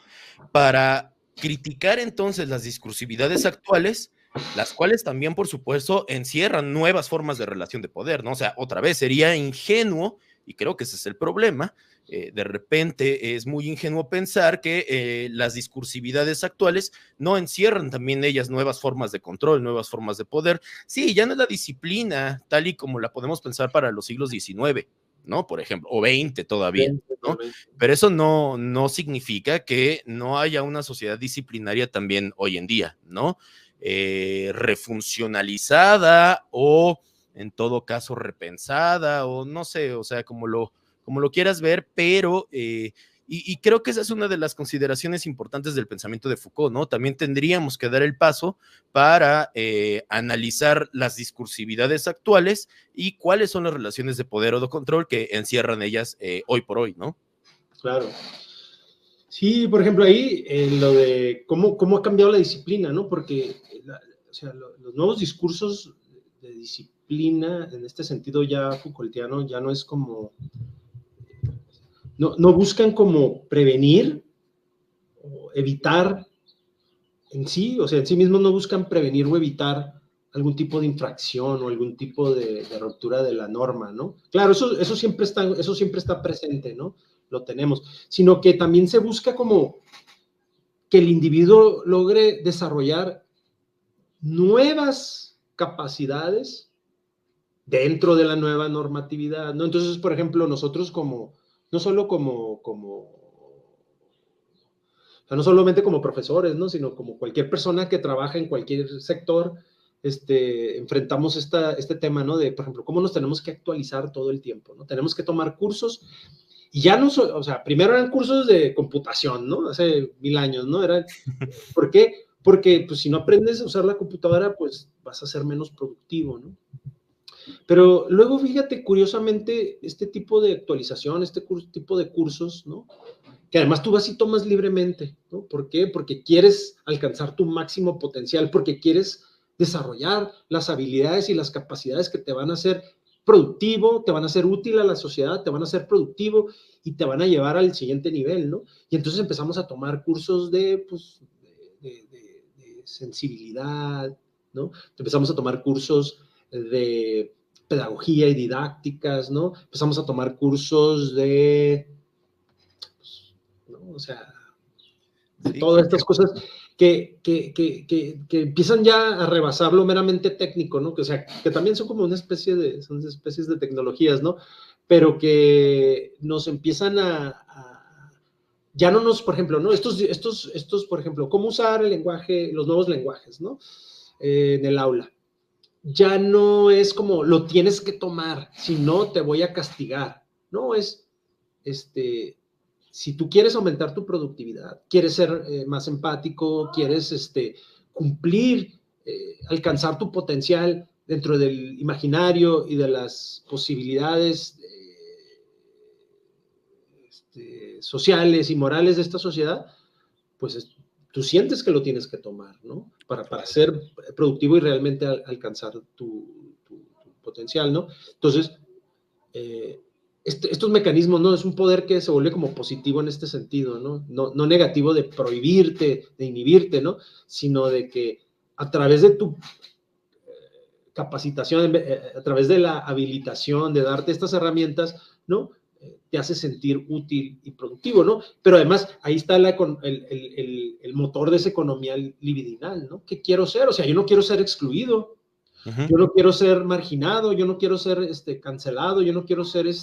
para criticar entonces las discursividades actuales, las cuales también, por supuesto, encierran nuevas formas de relación de poder, ¿no? O sea, otra vez sería ingenuo, y creo que ese es el problema, de repente es muy ingenuo pensar que las discursividades actuales no encierran también ellas nuevas formas de control, nuevas formas de poder. Sí, ya no es la disciplina tal y como la podemos pensar para los siglos XIX, ¿no? Por ejemplo, o 20 todavía, ¿no? Pero eso no significa que no haya una sociedad disciplinaria también hoy en día, ¿no? Refuncionalizada o en todo caso repensada o no sé, o sea, como lo quieras ver, pero y creo que esa es una de las consideraciones importantes del pensamiento de Foucault, ¿no? También tendríamos que dar el paso para analizar las discursividades actuales y cuáles son las relaciones de poder o de control que encierran ellas hoy por hoy, ¿no? Claro. Sí, por ejemplo, ahí lo de cómo ha cambiado la disciplina, ¿no? Porque o sea, los nuevos discursos de disciplina, en este sentido ya Foucaultiano, ya no es como, no buscan como prevenir o evitar en sí, o sea, en sí mismos no buscan prevenir o evitar algún tipo de infracción o algún tipo de ruptura de la norma, ¿no? Claro, eso siempre está presente, ¿no? Lo tenemos, sino que también se busca como que el individuo logre desarrollar nuevas capacidades dentro de la nueva normatividad, ¿no? Entonces, por ejemplo, nosotros no solo o sea, no solamente como profesores, ¿no? Sino como cualquier persona que trabaja en cualquier sector, enfrentamos este tema, ¿no? De, por ejemplo, cómo nos tenemos que actualizar todo el tiempo, ¿no? Tenemos que tomar cursos y ya no, o sea, primero eran cursos de computación, ¿no? Hace 1000 años, ¿no? ¿Por qué? Porque pues, si no aprendes a usar la computadora, pues vas a ser menos productivo, ¿no? Pero luego, fíjate, curiosamente, este tipo de actualización, tipo de cursos, ¿no? Que además tú vas y tomas libremente, ¿no? ¿Por qué? Porque quieres alcanzar tu máximo potencial, porque quieres desarrollar las habilidades y las capacidades que te van a hacer productivo, te van a ser útil a la sociedad, te van a ser productivo y te van a llevar al siguiente nivel, ¿no? Y entonces empezamos a tomar cursos pues, de sensibilidad, ¿no? Empezamos a tomar cursos de pedagogía y didácticas, ¿no? Empezamos a tomar cursos ¿no? O sea, de sí, todas estas cosas que empiezan ya a rebasar lo meramente técnico, ¿no? Que, o sea, que también son como son especies de tecnologías, ¿no? Pero que nos empiezan ya no nos, por ejemplo, ¿no? Estos, por ejemplo, cómo usar el lenguaje, los nuevos lenguajes, ¿no? En el aula. Ya no es como, lo tienes que tomar, si no te voy a castigar. No, si tú quieres aumentar tu productividad, quieres ser más empático, quieres cumplir, alcanzar tu potencial dentro del imaginario y de las posibilidades sociales y morales de esta sociedad, pues tú sientes que lo tienes que tomar, ¿no? Para ser productivo y realmente alcanzar tu potencial, ¿no? Entonces, estos mecanismos, ¿no? Es un poder que se vuelve como positivo en este sentido, ¿no? No negativo de prohibirte, de inhibirte, ¿no? Sino de que a través de tu capacitación, a través de la habilitación, de darte estas herramientas, ¿no? Te hace sentir útil y productivo, ¿no? Pero además, ahí está el motor de esa economía libidinal, ¿no? ¿Qué quiero ser? O sea, yo no quiero ser excluido, yo no quiero ser marginado, yo no quiero ser cancelado, yo no quiero ser o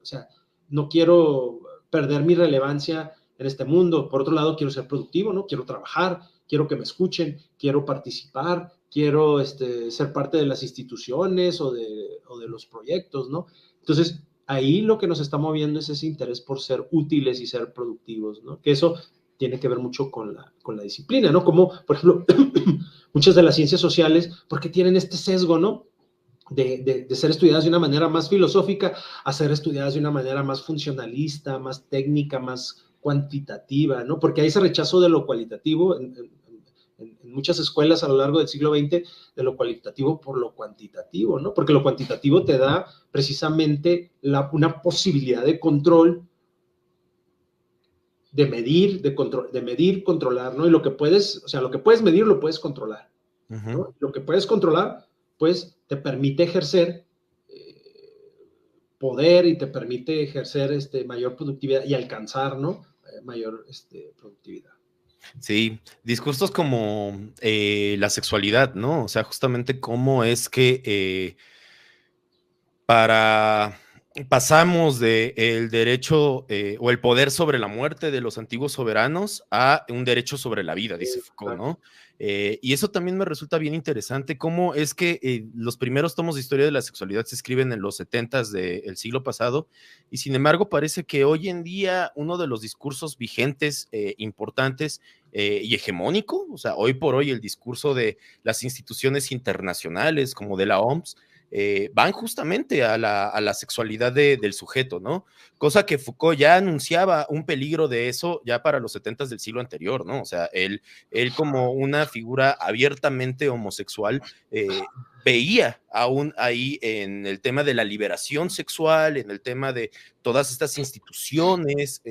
sea, no quiero perder mi relevancia en este mundo. Por otro lado, quiero ser productivo, ¿no? Quiero trabajar, quiero que me escuchen, quiero participar, quiero ser parte de las instituciones o de los proyectos, ¿no? Entonces, ahí lo que nos está moviendo es ese interés por ser útiles y ser productivos, ¿no? Que eso tiene que ver mucho con la disciplina, ¿no? Como, por ejemplo, muchas de las ciencias sociales, porque tienen este sesgo, ¿no? De ser estudiadas de una manera más filosófica a ser estudiadas de una manera más funcionalista, más técnica, más cuantitativa, ¿no? Porque hay ese rechazo de lo cualitativo en muchas escuelas a lo largo del siglo XX, de lo cualitativo por lo cuantitativo, ¿no? Porque lo cuantitativo te da precisamente una posibilidad de control, de medir, controlar, ¿no? Y lo que puedes medir, lo puedes controlar, ¿no? Lo que puedes controlar, pues te permite ejercer poder y te permite ejercer mayor productividad y alcanzar, ¿no? Mayor productividad. Sí, discursos como la sexualidad, ¿no? O sea, justamente cómo es que pasamos del derecho o el poder sobre la muerte de los antiguos soberanos a un derecho sobre la vida, dice Foucault, ¿no? Y eso también me resulta bien interesante, cómo es que los primeros tomos de historia de la sexualidad se escriben en los 70s del siglo pasado, y sin embargo parece que hoy en día uno de los discursos vigentes, importantes y hegemónico, o sea, hoy por hoy el discurso de las instituciones internacionales como de la OMS, van justamente a la sexualidad del sujeto, ¿no? Cosa que Foucault ya anunciaba un peligro de eso ya para los 70s del siglo anterior, ¿no? O sea, él como una figura abiertamente homosexual, veía aún ahí en el tema de la liberación sexual, en el tema de todas estas instituciones,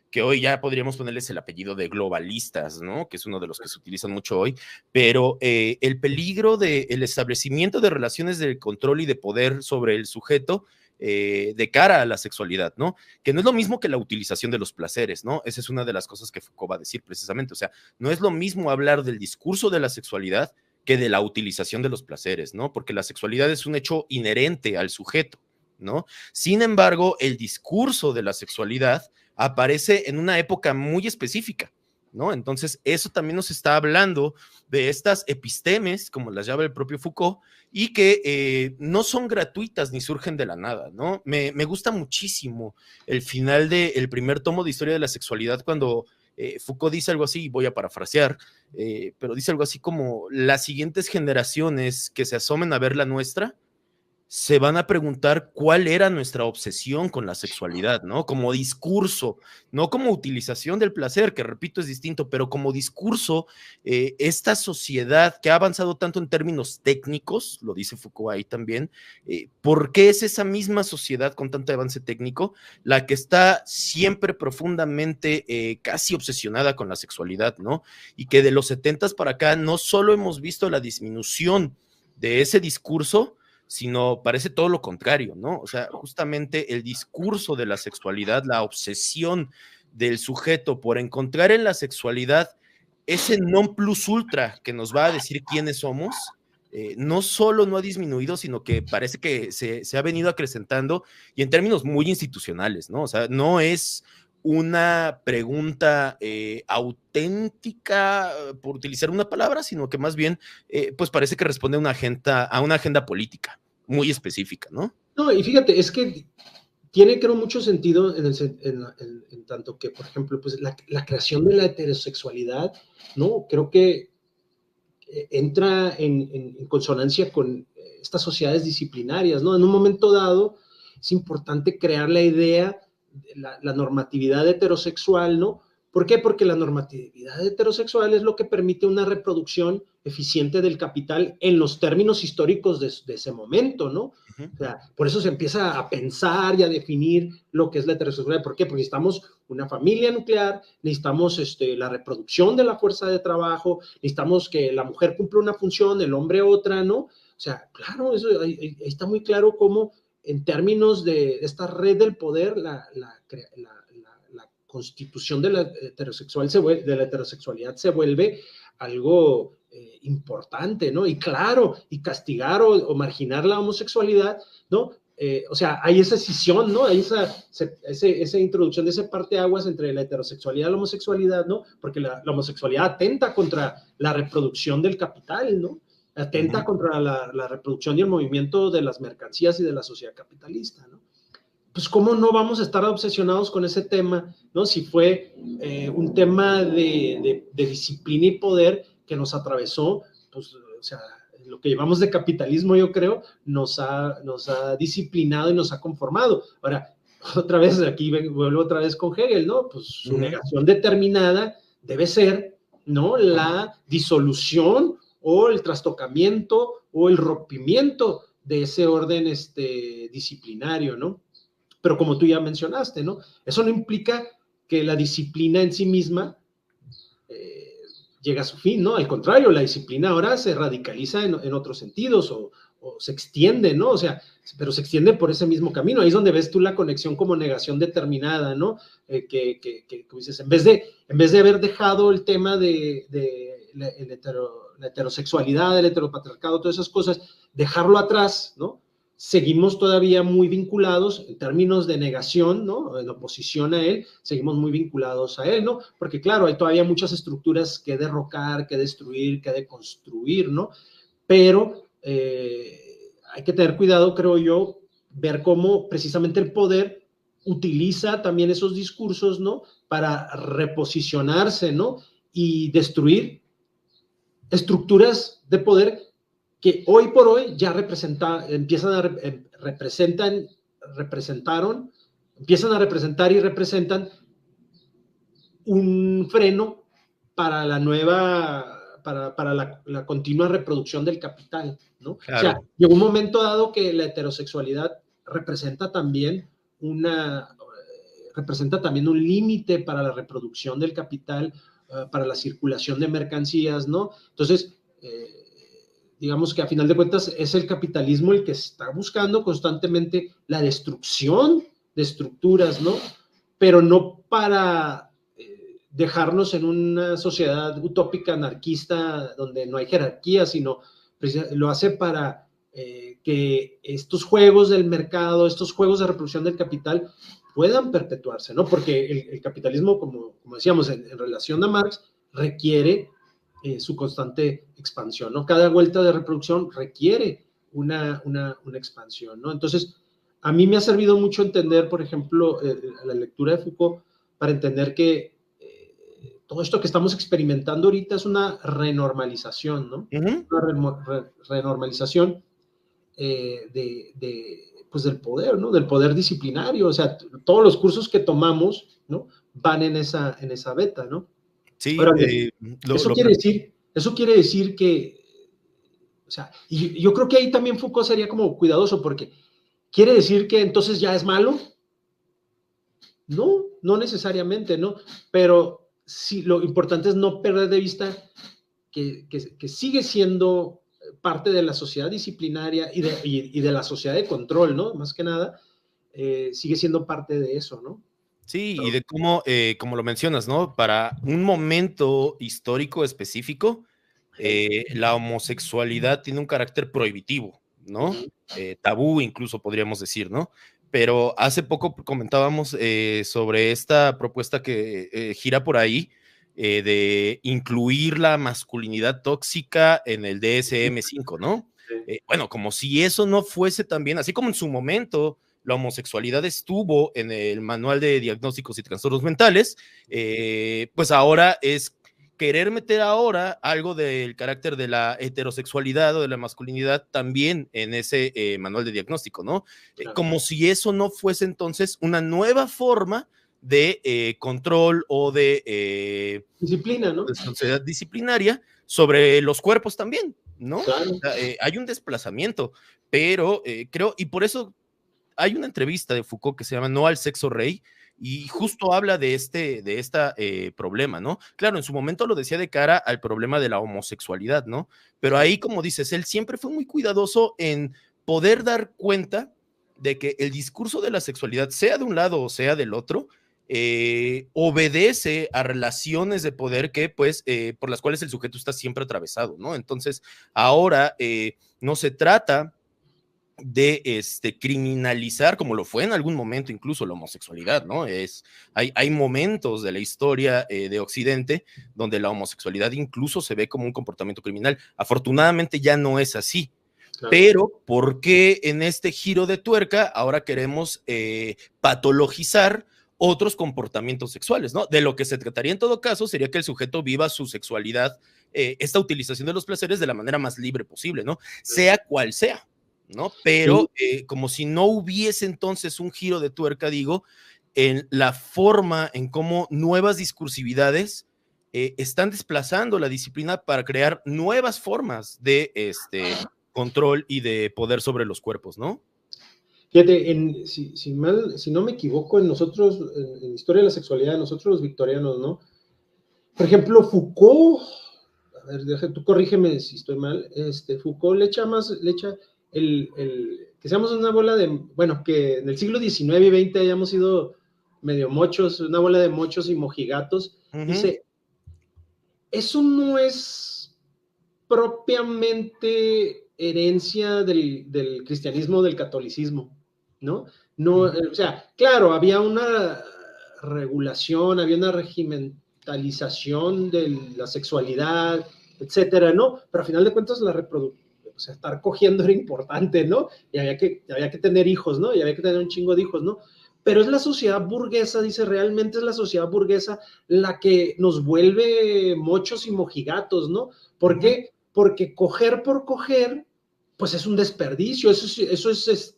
que hoy ya podríamos ponerles el apellido de globalistas, ¿no? Que es uno de los que se utilizan mucho hoy, pero el peligro del establecimiento de relaciones de control y de poder sobre el sujeto de cara a la sexualidad, ¿no? Que no es lo mismo que la utilización de los placeres, ¿no? Esa es una de las cosas que Foucault va a decir precisamente, o sea, no es lo mismo hablar del discurso de la sexualidad que de la utilización de los placeres, ¿no? Porque la sexualidad es un hecho inherente al sujeto, ¿no? Sin embargo, el discurso de la sexualidad aparece en una época muy específica, ¿no? Entonces, eso también nos está hablando de estas epistemes, como las llama el propio Foucault, y que no son gratuitas ni surgen de la nada, ¿no? Me gusta muchísimo el final del primer tomo de Historia de la Sexualidad, cuando Foucault dice algo así, voy a parafrasear, pero dice algo así como: las siguientes generaciones que se asomen a ver la nuestra se van a preguntar cuál era nuestra obsesión con la sexualidad, ¿no? Como discurso, no como utilización del placer, que repito es distinto, pero como discurso, esta sociedad que ha avanzado tanto en términos técnicos, lo dice Foucault ahí también, ¿por qué es esa misma sociedad con tanto avance técnico la que está siempre profundamente casi obsesionada con la sexualidad, ¿no? Y que de los 70s para acá no solo hemos visto la disminución de ese discurso, sino parece todo lo contrario, ¿no? O sea, justamente el discurso de la sexualidad, la obsesión del sujeto por encontrar en la sexualidad ese non plus ultra que nos va a decir quiénes somos, no solo no ha disminuido, sino que parece que se ha venido acrecentando, y en términos muy institucionales, ¿no? O sea, no es una pregunta auténtica, por utilizar una palabra, sino que más bien, pues parece que responde a una agenda política muy específica, ¿no? No, y fíjate, es que tiene, creo, mucho sentido en tanto que, por ejemplo, pues la creación de la heterosexualidad, ¿no? Creo que entra en consonancia con estas sociedades disciplinarias, ¿no? En un momento dado es importante crear la idea, la normatividad heterosexual, ¿no? ¿Por qué? Porque la normatividad heterosexual es lo que permite una reproducción eficiente del capital en los términos históricos de ese momento, ¿no? O sea, por eso se empieza a pensar y a definir lo que es la heterosexualidad. ¿Por qué? Porque necesitamos una familia nuclear, necesitamos la reproducción de la fuerza de trabajo, necesitamos que la mujer cumpla una función, el hombre otra, ¿no? O sea, claro, eso, ahí está muy claro cómo en términos de esta red del poder, la constitución de la heterosexualidad se vuelve algo importante, ¿no? Y claro, y castigar o marginar la homosexualidad, ¿no? O sea, hay esa escisión, ¿no? Hay esa introducción de ese parteaguas entre la heterosexualidad y la homosexualidad, ¿no? Porque la homosexualidad atenta contra la reproducción del capital, ¿no? Atenta contra la reproducción y el movimiento de las mercancías y de la sociedad capitalista, ¿no? Pues cómo no vamos a estar obsesionados con ese tema, ¿no? Si fue un tema de disciplina y poder que nos atravesó, pues, o sea, lo que llevamos de capitalismo, yo creo, nos ha disciplinado y nos ha conformado. Ahora, otra vez, aquí vuelvo otra vez con Hegel, ¿no? Pues su negación determinada debe ser, ¿no? La disolución o el trastocamiento o el rompimiento de ese orden disciplinario, ¿no? Pero como tú ya mencionaste, ¿no? Eso no implica que la disciplina en sí misma llegue a su fin, ¿no? Al contrario, la disciplina ahora se radicaliza en otros sentidos o se extiende, ¿no? O sea, pero se extiende por ese mismo camino. Ahí es donde ves tú la conexión como negación determinada, ¿no? Como dices, en vez de haber dejado el tema de la heterosexualidad, el heteropatriarcado, todas esas cosas, dejarlo atrás, ¿no? Seguimos todavía muy vinculados en términos de negación, ¿no? En oposición a él, seguimos muy vinculados a él, ¿no? Porque claro, hay todavía muchas estructuras que derrocar, que destruir, que deconstruir, ¿no? Pero hay que tener cuidado, creo yo, ver cómo precisamente el poder utiliza también esos discursos, ¿no? Para reposicionarse, ¿no? Y destruir estructuras de poder que hoy por hoy ya empiezan a empiezan a representar y representan un freno para la nueva, para la continua reproducción del capital, ¿no? Claro. O sea, llegó un momento dado que la heterosexualidad representa también un límite para la reproducción del capital, para la circulación de mercancías, ¿no? Entonces, digamos que a final de cuentas es el capitalismo el que está buscando constantemente la destrucción de estructuras, ¿no? Pero no para dejarnos en una sociedad utópica anarquista donde no hay jerarquía, sino lo hace para que estos juegos del mercado, estos juegos de reproducción del capital puedan perpetuarse, ¿no? Porque el capitalismo, como decíamos, en relación a Marx, requiere su constante expansión, ¿no? Cada vuelta de reproducción requiere una expansión, ¿no? Entonces, a mí me ha servido mucho entender, por ejemplo, la lectura de Foucault, para entender que todo esto que estamos experimentando ahorita es una renormalización, ¿no? Una renormalización pues del poder, ¿no? Del poder disciplinario, o sea, todos los cursos que tomamos, ¿no? Van en esa beta, ¿no? Sí, ahora, eso quiere decir que, o sea, y yo creo que ahí también Foucault sería como cuidadoso, porque ¿quiere decir que entonces ya es malo? No, no necesariamente, ¿no? Pero sí, lo importante es no perder de vista que sigue siendo parte de la sociedad disciplinaria y de la sociedad de control, ¿no? Más que nada, sigue siendo parte de eso, ¿no? Sí, y de cómo, como lo mencionas, ¿no? Para un momento histórico específico, la homosexualidad tiene un carácter prohibitivo, ¿no? Tabú incluso podríamos decir, ¿no? Pero hace poco comentábamos sobre esta propuesta que gira por ahí de incluir la masculinidad tóxica en el DSM-5, ¿no? Bueno, como si eso no fuese también, así como en su momento la homosexualidad estuvo en el manual de diagnósticos y trastornos mentales, pues ahora es querer meter ahora algo del carácter de la heterosexualidad o de la masculinidad también en ese manual de diagnóstico, ¿no? Claro. Como si eso no fuese entonces una nueva forma de control o de disciplina, ¿no? Responsabilidad disciplinaria sobre los cuerpos también, ¿no? Claro. O sea, hay un desplazamiento, pero creo, y por eso hay una entrevista de Foucault que se llama No al sexo rey, y justo habla de esta problema, ¿no? Claro, en su momento lo decía de cara al problema de la homosexualidad, ¿no? Pero ahí, como dices, él siempre fue muy cuidadoso en poder dar cuenta de que el discurso de la sexualidad, sea de un lado o sea del otro, obedece a relaciones de poder que, pues, por las cuales el sujeto está siempre atravesado, ¿no? Entonces, ahora no se trata de criminalizar, como lo fue en algún momento incluso la homosexualidad, ¿no? Hay momentos de la historia de Occidente donde la homosexualidad incluso se ve como un comportamiento criminal. Afortunadamente ya no es así. Claro. Pero, ¿por qué en este giro de tuerca ahora queremos patologizar otros comportamientos sexuales, ¿no? De lo que se trataría en todo caso sería que el sujeto viva su sexualidad, esta utilización de los placeres de la manera más libre posible, ¿no? Sea cual sea, ¿no? Pero como si no hubiese entonces un giro de tuerca, digo, en la forma en cómo nuevas discursividades están desplazando la disciplina para crear nuevas formas de control y de poder sobre los cuerpos, ¿no? Fíjate, si no me equivoco, en nosotros, en historia de la sexualidad, nosotros los victorianos, ¿no? Por ejemplo, Foucault, a ver, tú corrígeme si estoy mal, Foucault le echa que seamos una bola de, bueno, que en el siglo XIX y XX hayamos sido medio mochos, una bola de mochos y mojigatos, dice, eso no es propiamente herencia del cristianismo, del catolicismo, ¿no? No, o sea, claro, había una regulación, había una regimentalización de la sexualidad, etcétera, ¿no? Pero al final de cuentas o sea, estar cogiendo era importante, ¿no? Y había que tener hijos, ¿no? Y había que tener un chingo de hijos, ¿no? Pero es la sociedad burguesa, dice, realmente es la sociedad burguesa la que nos vuelve mochos y mojigatos, ¿no? ¿Por qué? Porque coger por coger, pues es un desperdicio, eso es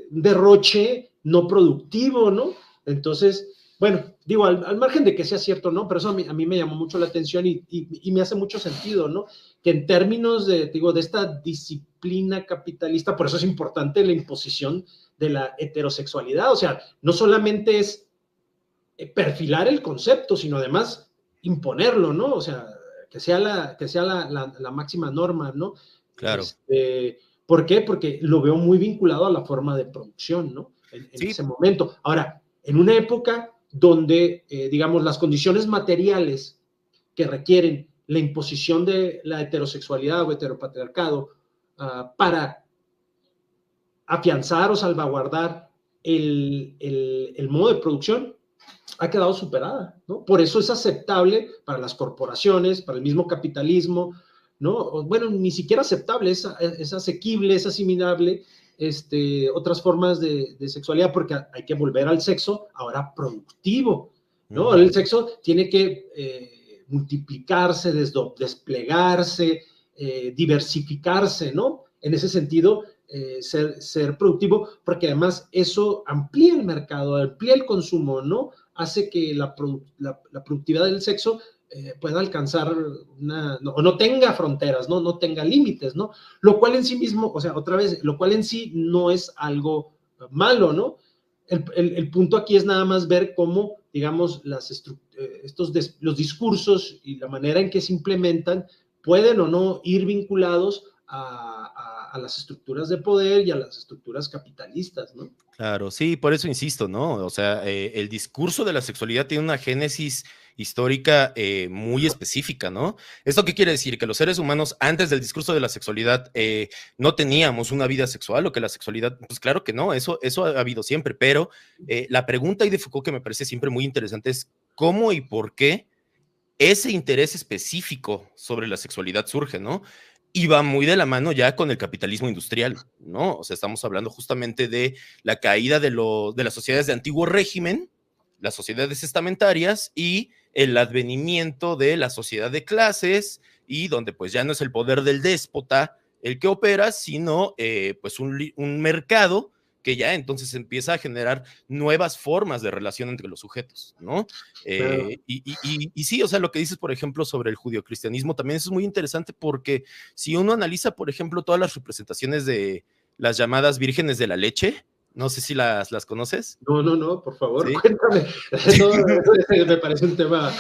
un derroche no productivo, ¿no? Entonces, bueno, digo, al margen de que sea cierto, ¿no? Pero eso a mí me llamó mucho la atención y me hace mucho sentido, ¿no? Que en términos de esta disciplina capitalista, por eso es importante la imposición de la heterosexualidad, o sea, no solamente es perfilar el concepto, sino además imponerlo, ¿no? O sea, que sea la máxima norma, ¿no? Claro. ¿Por qué? Porque lo veo muy vinculado a la forma de producción, ¿no? En ese momento. Ahora, en una época donde, digamos, las condiciones materiales que requieren la imposición de la heterosexualidad o heteropatriarcado para afianzar o salvaguardar el modo de producción, ha quedado superada, ¿no? Por eso es aceptable para las corporaciones, para el mismo capitalismo, ¿no? Bueno, ni siquiera aceptable, es asequible, es asimilable, otras formas de sexualidad, porque hay que volver al sexo ahora productivo, ¿no? El sexo tiene que multiplicarse, desplegarse, diversificarse, ¿no? En ese sentido, ser productivo, porque además eso amplía el mercado, amplía el consumo, ¿no? Hace que la productividad del sexo pueda alcanzar o no tenga fronteras, ¿no? No tenga límites, ¿no? Lo cual en sí mismo, o sea, otra vez, lo cual en sí no es algo malo, ¿no? El punto aquí es nada más ver cómo, digamos, los discursos y la manera en que se implementan pueden o no ir vinculados a las estructuras de poder y a las estructuras capitalistas, ¿no? Claro, sí, por eso insisto, ¿no? O sea, el discurso de la sexualidad tiene una génesis histórica muy específica, ¿no? ¿Esto qué quiere decir? Que los seres humanos antes del discurso de la sexualidad no teníamos una vida sexual o que la sexualidad, pues claro que no, eso ha habido siempre, pero la pregunta ahí de Foucault que me parece siempre muy interesante es cómo y por qué ese interés específico sobre la sexualidad surge, ¿no? y va muy de la mano ya con el capitalismo industrial, ¿no? O sea, estamos hablando justamente de la caída de las sociedades de antiguo régimen, las sociedades estamentarias y el advenimiento de la sociedad de clases, y donde pues ya no es el poder del déspota el que opera, sino pues un mercado que ya entonces empieza a generar nuevas formas de relación entre los sujetos, ¿no? Claro. Y sí, o sea, lo que dices, por ejemplo, sobre el judio-cristianismo también es muy interesante, porque si uno analiza, por ejemplo, todas las representaciones de las llamadas vírgenes de la leche, no sé si las conoces. No, por favor, ¿Sí? cuéntame. No, me parece un tema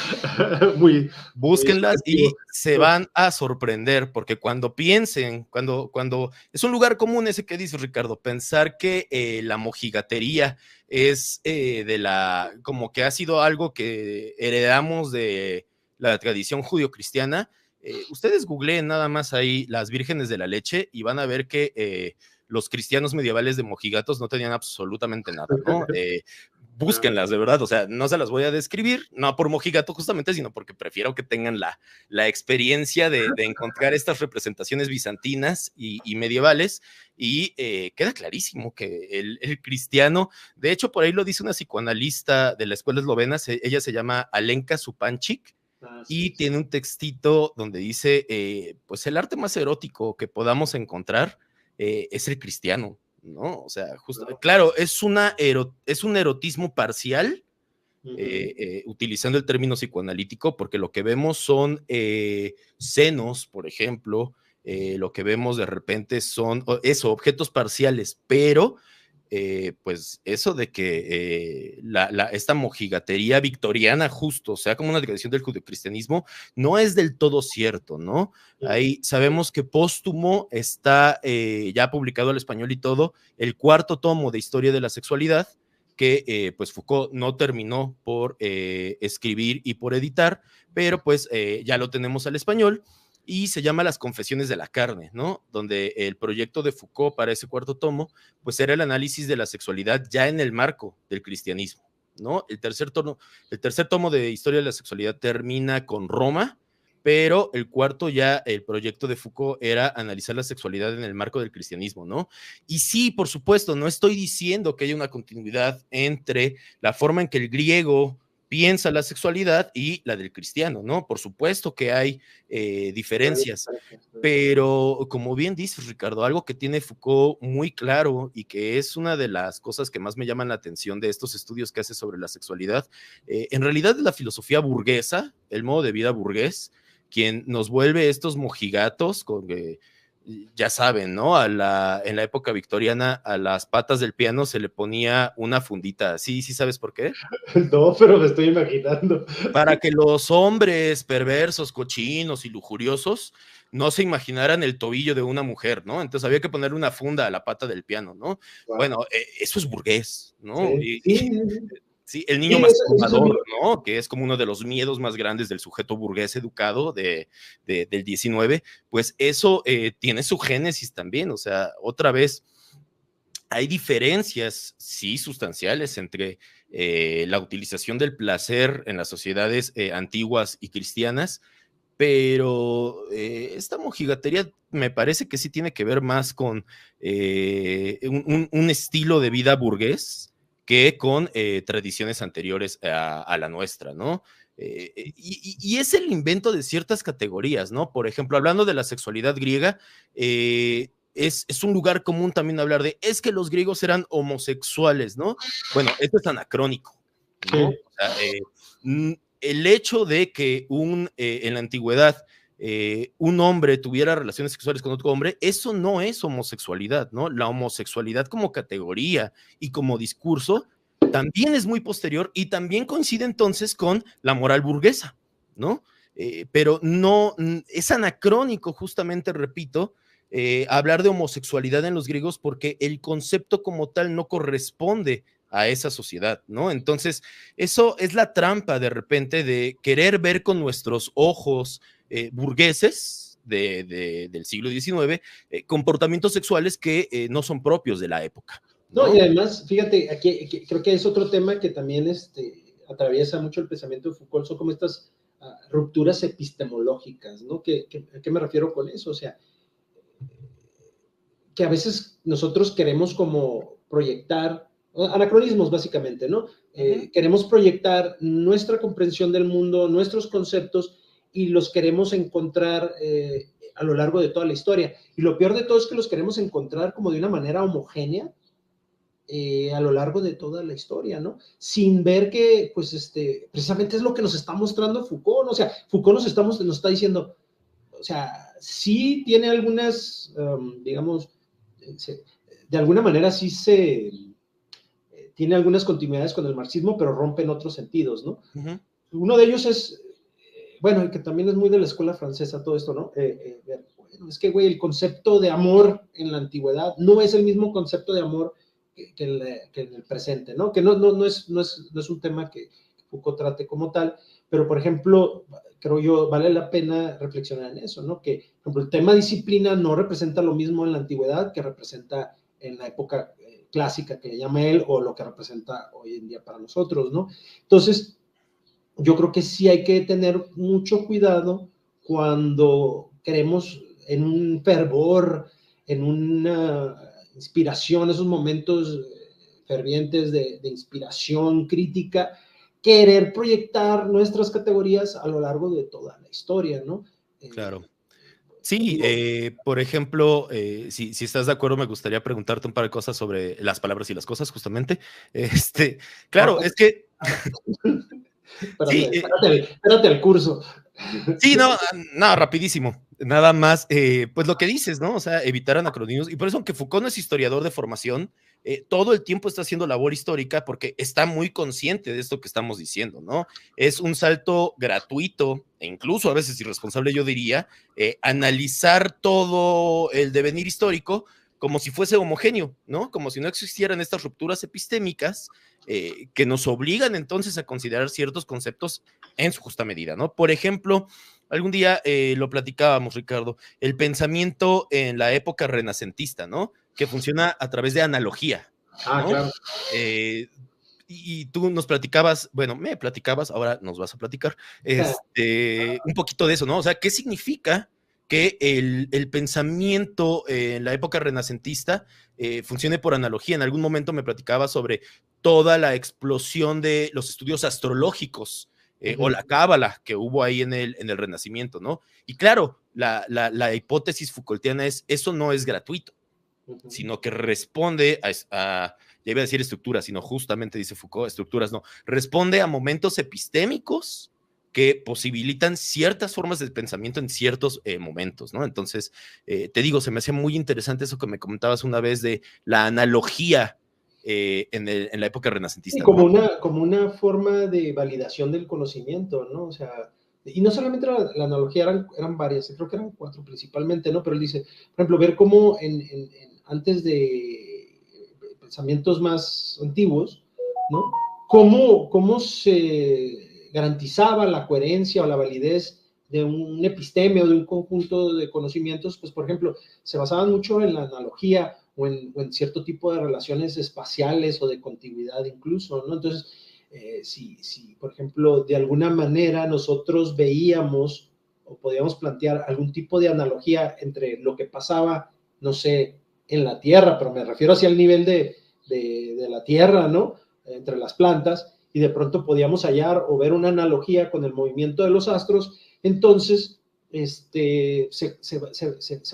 muy, muy Búsquenlas y expresivo. se van a sorprender, porque cuando piensen, cuando es un lugar común ese que dices, Ricardo, pensar que la mojigatería es como que ha sido algo que heredamos de la tradición judio-cristiana. Ustedes googleen nada más ahí las vírgenes de la leche y van a ver que los cristianos medievales de mojigatos no tenían absolutamente nada, ¿no? Búsquenlas, de verdad, o sea, no se las voy a describir, no por mojigato justamente, sino porque prefiero que tengan la experiencia de encontrar estas representaciones bizantinas y medievales, y queda clarísimo que el cristiano, de hecho, por ahí lo dice una psicoanalista de la escuela eslovena, ella se llama Alenka Supančič, y Sí. tiene un textito donde dice, pues el arte más erótico que podamos encontrar es el cristiano, ¿no? O sea, claro, es un erotismo parcial, utilizando el término psicoanalítico, porque lo que vemos son senos, por ejemplo, lo que vemos de repente son objetos parciales, pero pues eso de que esta mojigatería victoriana justo, o sea, como una tradición del judeocristianismo, no es del todo cierto, ¿no? Ahí sabemos que póstumo está ya publicado al español y todo, el cuarto tomo de Historia de la Sexualidad, que pues Foucault no terminó por escribir y por editar, pero pues ya lo tenemos al español, y se llama Las Confesiones de la Carne, ¿no? Donde el proyecto de Foucault para ese cuarto tomo, pues era el análisis de la sexualidad ya en el marco del cristianismo, ¿no? El tercer tomo de Historia de la Sexualidad termina con Roma, pero el cuarto ya, el proyecto de Foucault era analizar la sexualidad en el marco del cristianismo, ¿no? Y sí, por supuesto, no estoy diciendo que haya una continuidad entre la forma en que el griego piensa la sexualidad y la del cristiano, ¿no? Por supuesto que hay diferencias, pero como bien dices, Ricardo, algo que tiene Foucault muy claro y que es una de las cosas que más me llaman la atención de estos estudios que hace sobre la sexualidad, en realidad es la filosofía burguesa, el modo de vida burgués, quien nos vuelve estos mojigatos con ya saben, ¿no? En la época victoriana a las patas del piano se le ponía una fundita. ¿Sí sabes por qué? No, pero me estoy imaginando. Para que los hombres perversos, cochinos y lujuriosos no se imaginaran el tobillo de una mujer, ¿no? Entonces había que ponerle una funda a la pata del piano, ¿no? Wow. Bueno, eso es burgués, ¿no? Sí, sí. Sí, el niño Sí, masturbador, ¿no? Que es como uno de los miedos más grandes del sujeto burgués educado del 19, pues eso tiene su génesis también, o sea, otra vez, hay diferencias, sí, sustanciales entre la utilización del placer en las sociedades antiguas y cristianas, pero esta mojigatería me parece que sí tiene que ver más con un estilo de vida burgués que con tradiciones anteriores a la nuestra, ¿no? Y es el invento de ciertas categorías, ¿no? Por ejemplo, hablando de la sexualidad griega, es un lugar común también hablar de, es que los griegos eran homosexuales, ¿no? Bueno, esto es anacrónico, ¿no? Sí. O sea, el hecho de que en la antigüedad un hombre tuviera relaciones sexuales con otro hombre, eso no es homosexualidad, ¿no? La homosexualidad como categoría y como discurso también es muy posterior y también coincide entonces con la moral burguesa, ¿no? Pero no, es anacrónico justamente, repito, hablar de homosexualidad en los griegos porque el concepto como tal no corresponde a esa sociedad, ¿no? Entonces, eso es la trampa de repente de querer ver con nuestros ojos burgueses del siglo XIX comportamientos sexuales que no son propios de la época, No, ¿no? y además, fíjate, aquí creo que es otro tema que también atraviesa mucho el pensamiento de Foucault, son como estas rupturas epistemológicas, ¿no? ¿A qué me refiero con eso? O sea, que a veces nosotros queremos como proyectar, anacronismos básicamente, ¿no? Queremos proyectar nuestra comprensión del mundo, nuestros conceptos, y los queremos encontrar a lo largo de toda la historia. Y lo peor de todo es que los queremos encontrar como de una manera homogénea a lo largo de toda la historia, ¿no? Sin ver que, pues, precisamente es lo que nos está mostrando Foucault, ¿no? O sea, Foucault nos está diciendo, o sea, sí tiene algunas, digamos, de alguna manera sí tiene algunas continuidades con el marxismo, pero rompe en otros sentidos, ¿no? Uno de ellos es, bueno, y que también es muy de la escuela francesa todo esto, ¿no? Bueno, es que, güey, el concepto de amor en la antigüedad no es el mismo concepto de amor que en el presente, ¿no? Que no es un tema que Foucault trate como tal, pero, por ejemplo, creo yo, vale la pena reflexionar en eso, ¿no? Que, por ejemplo, el tema disciplina no representa lo mismo en la antigüedad que representa en la época clásica que llama él, o lo que representa hoy en día para nosotros, ¿no? Entonces, yo creo que sí hay que tener mucho cuidado cuando queremos en un fervor, en una inspiración, esos momentos fervientes de inspiración crítica, querer proyectar nuestras categorías a lo largo de toda la historia, ¿no? Claro. Sí, por ejemplo, si estás de acuerdo, me gustaría preguntarte un par de cosas sobre las palabras y las cosas, justamente. Claro, es que... Espérate el curso. Sí, no, rapidísimo. Nada más, pues lo que dices, ¿no? O sea, evitar anacronismos. Y por eso, aunque Foucault no es historiador de formación, todo el tiempo está haciendo labor histórica porque está muy consciente de esto que estamos diciendo, ¿no? Es un salto gratuito e incluso a veces irresponsable, yo diría, analizar todo el devenir histórico como si fuese homogéneo, ¿no? Como si no existieran estas rupturas epistémicas que nos obligan entonces a considerar ciertos conceptos en su justa medida, ¿no? Por ejemplo, algún día lo platicábamos, Ricardo, el pensamiento en la época renacentista, ¿no? Que funciona a través de analogía, ¿no? Claro. Y tú nos platicabas, bueno, me platicabas, ahora nos vas a platicar, un poquito de eso, ¿no? O sea, ¿qué significa que el pensamiento en la época renacentista funcione por analogía? En algún momento me platicaba sobre toda la explosión de los estudios astrológicos o la cábala que hubo ahí en el Renacimiento, ¿no? Y claro, la hipótesis Foucaultiana es, eso no es gratuito, sino que responde ya iba a decir estructuras, sino justamente dice Foucault, estructuras no, responde a momentos epistémicos que posibilitan ciertas formas de pensamiento en ciertos momentos, ¿no? Entonces, te digo, se me hacía muy interesante eso que me comentabas una vez de la analogía en la época renacentista. Sí, como, ¿no? como una forma de validación del conocimiento, ¿no? O sea, y no solamente la analogía, eran varias, creo que eran 4 principalmente, ¿no? Pero él dice, por ejemplo, ver cómo antes de pensamientos más antiguos, ¿no? Cómo se garantizaba la coherencia o la validez de un episteme o de un conjunto de conocimientos, pues, por ejemplo, se basaban mucho en la analogía o en cierto tipo de relaciones espaciales o de continuidad incluso, ¿no? Entonces, si, por ejemplo, de alguna manera nosotros veíamos o podíamos plantear algún tipo de analogía entre lo que pasaba, no sé, en la Tierra, pero me refiero hacia el nivel de la Tierra, ¿no? Entre las plantas, y de pronto podíamos hallar o ver una analogía con el movimiento de los astros, entonces se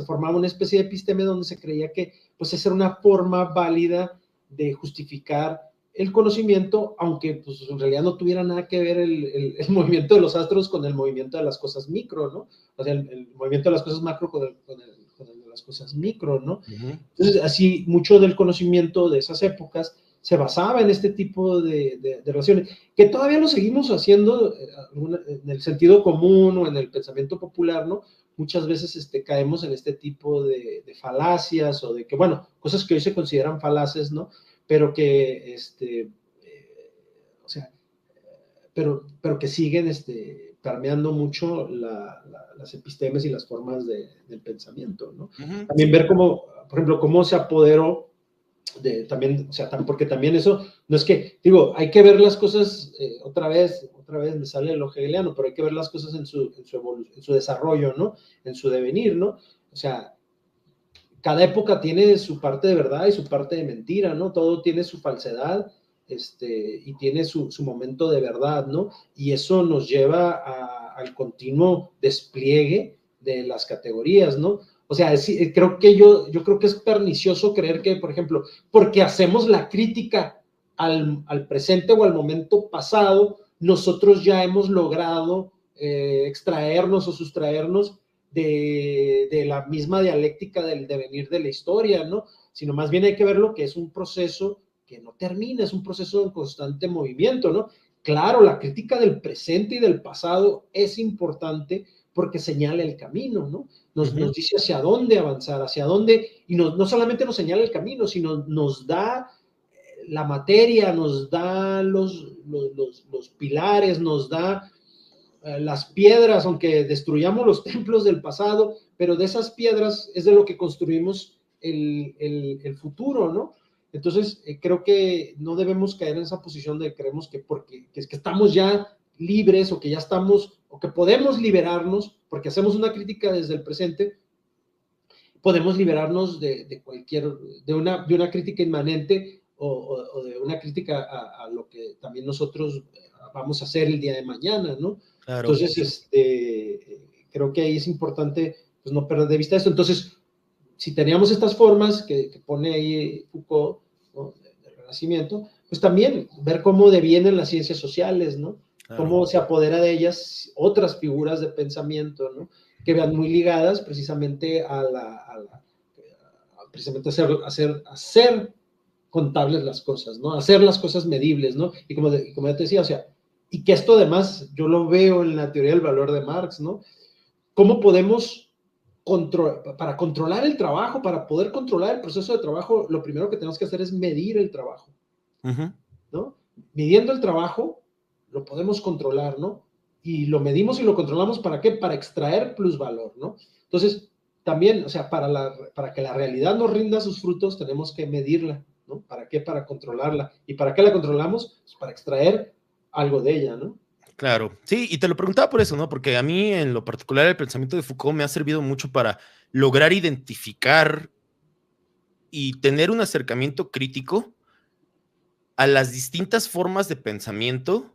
formaba una especie de episteme donde se creía que pues esa era una forma válida de justificar el conocimiento, aunque pues en realidad no tuviera nada que ver el movimiento de los astros con el movimiento de las cosas micro, ¿no? O sea, el movimiento de las cosas macro con el de las cosas micro, ¿no? Entonces, así, mucho del conocimiento de esas épocas se basaba en este tipo de relaciones, que todavía lo seguimos haciendo en el sentido común o en el pensamiento popular, ¿no? Muchas veces caemos en este tipo de falacias o de que, bueno, cosas que hoy se consideran falaces, ¿no? Pero que, o sea, pero que siguen permeando mucho las epistemes y las formas del pensamiento, ¿no? También ver cómo, por ejemplo, cómo se apoderó también, o sea, porque también eso, no es que, digo, hay que ver las cosas otra vez me sale lo hegeliano, pero hay que ver las cosas en su desarrollo, ¿no? En su devenir, ¿no? O sea, cada época tiene su parte de verdad y su parte de mentira, ¿no? Todo tiene su falsedad, y tiene su momento de verdad, ¿no? Y eso nos lleva al continuo despliegue de las categorías, ¿no? O sea, creo que yo creo que es pernicioso creer que, por ejemplo, porque hacemos la crítica al presente o al momento pasado, nosotros ya hemos logrado extraernos o sustraernos de la misma dialéctica del devenir de la historia, ¿no? Sino más bien hay que verlo que es un proceso que no termina, es un proceso en constante movimiento, ¿no? Claro, la crítica del presente y del pasado es importante porque señala el camino, ¿no? Nos dice hacia dónde avanzar, hacia dónde, y no solamente nos señala el camino, sino nos da la materia, nos da los pilares, nos da las piedras, aunque destruyamos los templos del pasado, pero de esas piedras es de lo que construimos el futuro, ¿no? Entonces, creo que no debemos caer en esa posición de creemos que porque que estamos ya libres o que ya estamos, o que podemos liberarnos, porque hacemos una crítica desde el presente, podemos liberarnos de una crítica inmanente o de una crítica a lo que también nosotros vamos a hacer el día de mañana, ¿no? Claro. Entonces, creo que ahí es importante pues, no perder de vista esto. Entonces, si teníamos estas formas que pone ahí Foucault, ¿no? del Renacimiento, pues también ver cómo devienen las ciencias sociales, ¿no? Claro. Cómo se apodera de ellas otras figuras de pensamiento, ¿no? Que vean muy ligadas precisamente a precisamente hacer contables las cosas, ¿no? Hacer las cosas medibles, ¿no? Y como ya te decía, o sea, y que esto además yo lo veo en la teoría del valor de Marx, ¿no? ¿Cómo podemos para controlar el trabajo, para poder controlar el proceso de trabajo, lo primero que tenemos que hacer es medir el trabajo, ¿no? Midiendo el trabajo, lo podemos controlar, ¿no? Y lo medimos y lo controlamos, ¿para qué? Para extraer plusvalor, ¿no? Entonces, también, o sea, para que la realidad nos rinda sus frutos, tenemos que medirla, ¿no? ¿Para qué? Para controlarla. ¿Y para qué la controlamos? Pues para extraer algo de ella, ¿no? Claro, sí, y te lo preguntaba por eso, ¿no? Porque a mí, en lo particular, el pensamiento de Foucault me ha servido mucho para lograr identificar y tener un acercamiento crítico a las distintas formas de pensamiento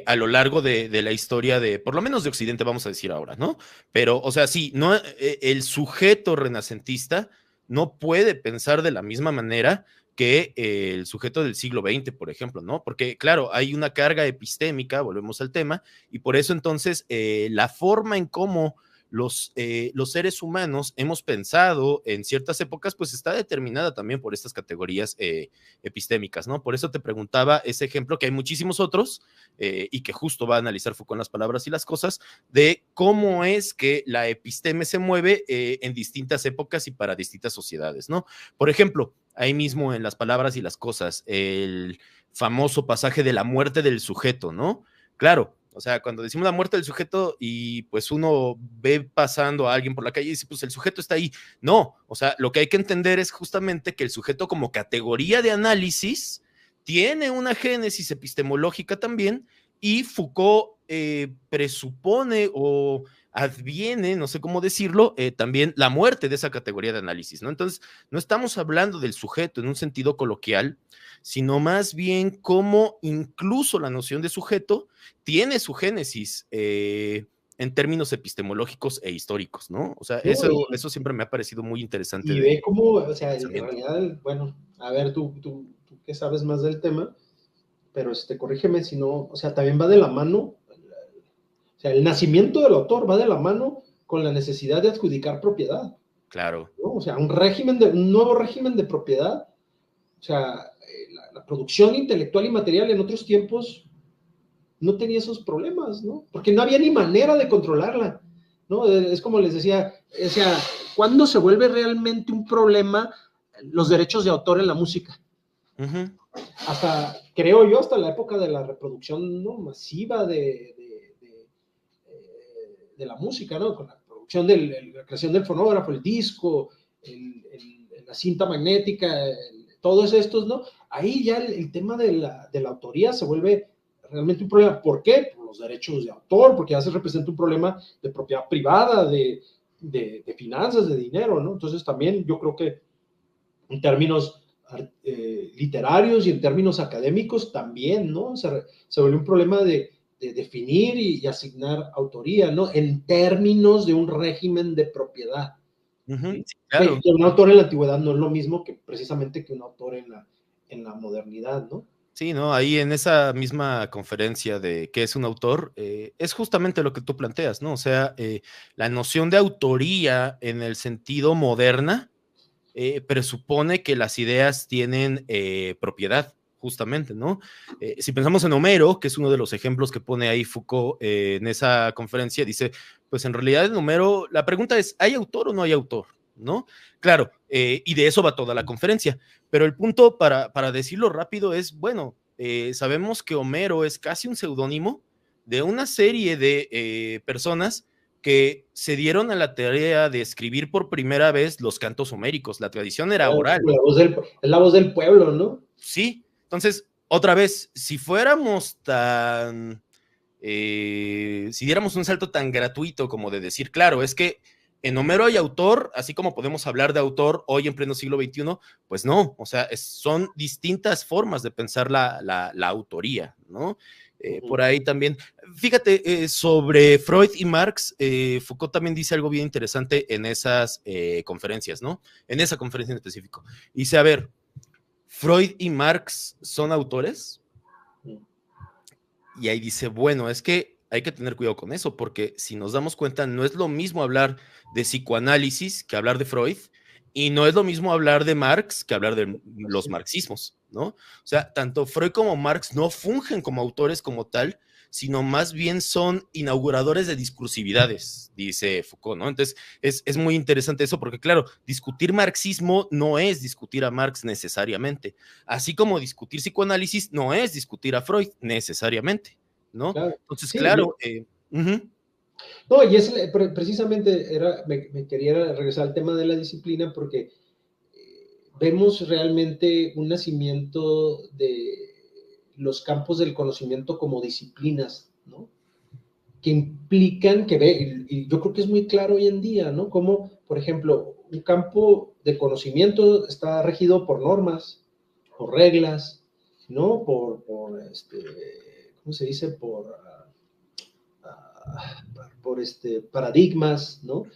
a lo largo de la historia por lo menos de Occidente, vamos a decir ahora, ¿no? Pero, o sea, sí, no, el sujeto renacentista no puede pensar de la misma manera que el sujeto del siglo XX, por ejemplo, ¿no? Porque, claro, hay una carga epistémica, volvemos al tema, y por eso entonces la forma en cómo los seres humanos hemos pensado en ciertas épocas, pues está determinada también por estas categorías epistémicas, ¿no? Por eso te preguntaba ese ejemplo, que hay muchísimos otros, y que justo va a analizar Foucault en las palabras y las cosas, de cómo es que la episteme se mueve en distintas épocas y para distintas sociedades, ¿no? Por ejemplo, ahí mismo en las palabras y las cosas, el famoso pasaje de la muerte del sujeto, ¿no? Claro, o sea, cuando decimos la muerte del sujeto y pues uno ve pasando a alguien por la calle y dice, pues el sujeto está ahí. No, o sea, lo que hay que entender es justamente que el sujeto como categoría de análisis tiene una génesis epistemológica también y Foucault presupone o adviene, no sé cómo decirlo, también la muerte de esa categoría de análisis, ¿no? Entonces, no estamos hablando del sujeto en un sentido coloquial, sino más bien cómo incluso la noción de sujeto tiene su génesis en términos epistemológicos e históricos, ¿no? O sea, eso siempre me ha parecido muy interesante. Y ve cómo, o sea, en realidad, bueno, a ver, tú que sabes más del tema, pero corrígeme si no, o sea, también va de la mano, o sea, el nacimiento del autor va de la mano con la necesidad de adjudicar propiedad. Claro. ¿No? O sea, un nuevo régimen de propiedad, o sea, la producción intelectual y material en otros tiempos no tenía esos problemas, ¿no? Porque no había ni manera de controlarla, ¿no? Es como les decía, o sea, ¿cuándo se vuelve realmente un problema los derechos de autor en la música? Hasta, creo yo, hasta la época de la reproducción, ¿no? masiva de la música, ¿no? Con la producción la creación del fonógrafo, el disco, la cinta magnética, todos estos, ¿no? Ahí ya el tema de la autoría se vuelve realmente un problema. ¿Por qué? Por los derechos de autor, porque ya se representa un problema de propiedad privada, de de finanzas, de dinero, ¿no? Entonces también yo creo que en términos literarios y en términos académicos también, ¿no? Se volvió un problema de definir y asignar autoría, ¿no? En términos de un régimen de propiedad. ¿Sí? Sí, claro. Que un autor en la antigüedad no es lo mismo que precisamente que un autor en la modernidad, ¿no? Sí, ¿no? Ahí en esa misma conferencia de qué es un autor, es justamente lo que tú planteas, ¿no? O sea, la noción de autoría en el sentido moderna presupone que las ideas tienen propiedad, justamente, ¿no? Si pensamos en Homero, que es uno de los ejemplos que pone ahí Foucault en esa conferencia, dice, pues en realidad en Homero la pregunta es, ¿hay autor o no hay autor? ¿No? Claro, y de eso va toda la conferencia, pero el punto para decirlo rápido es, bueno, sabemos que Homero es casi un seudónimo de una serie de personas que se dieron a la tarea de escribir por primera vez los cantos homéricos. La tradición era oral. Es la voz del pueblo, ¿no? Sí, entonces, otra vez, si fuéramos tan, si diéramos un salto tan gratuito como de decir, claro, es que en Homero hay autor, así como podemos hablar de autor hoy en pleno siglo XXI, pues no, o sea, son distintas formas de pensar la autoría, ¿no? Por ahí también, fíjate, sobre Freud y Marx, Foucault también dice algo bien interesante en esas conferencias, ¿no? En esa conferencia en específico. Dice, a ver, ¿Freud y Marx son autores? Y ahí dice, bueno, es que hay que tener cuidado con eso, porque si nos damos cuenta, no es lo mismo hablar de psicoanálisis que hablar de Freud, y no es lo mismo hablar de Marx que hablar de los marxismos, ¿no? O sea, tanto Freud como Marx no fungen como autores como tal, sino más bien son inauguradores de discursividades, dice Foucault, ¿no? Entonces, es muy interesante eso, porque claro, discutir marxismo no es discutir a Marx necesariamente, así como discutir psicoanálisis no es discutir a Freud necesariamente, ¿no? Claro. Entonces, Sí, claro. no, y es precisamente, me quería regresar al tema de la disciplina porque vemos realmente un nacimiento de los campos del conocimiento como disciplinas, ¿no? Que implican y yo creo que es muy claro hoy en día, ¿no? Como, por ejemplo, un campo de conocimiento está regido por normas, por reglas, ¿no? ¿Cómo se dice? Por paradigmas, ¿no?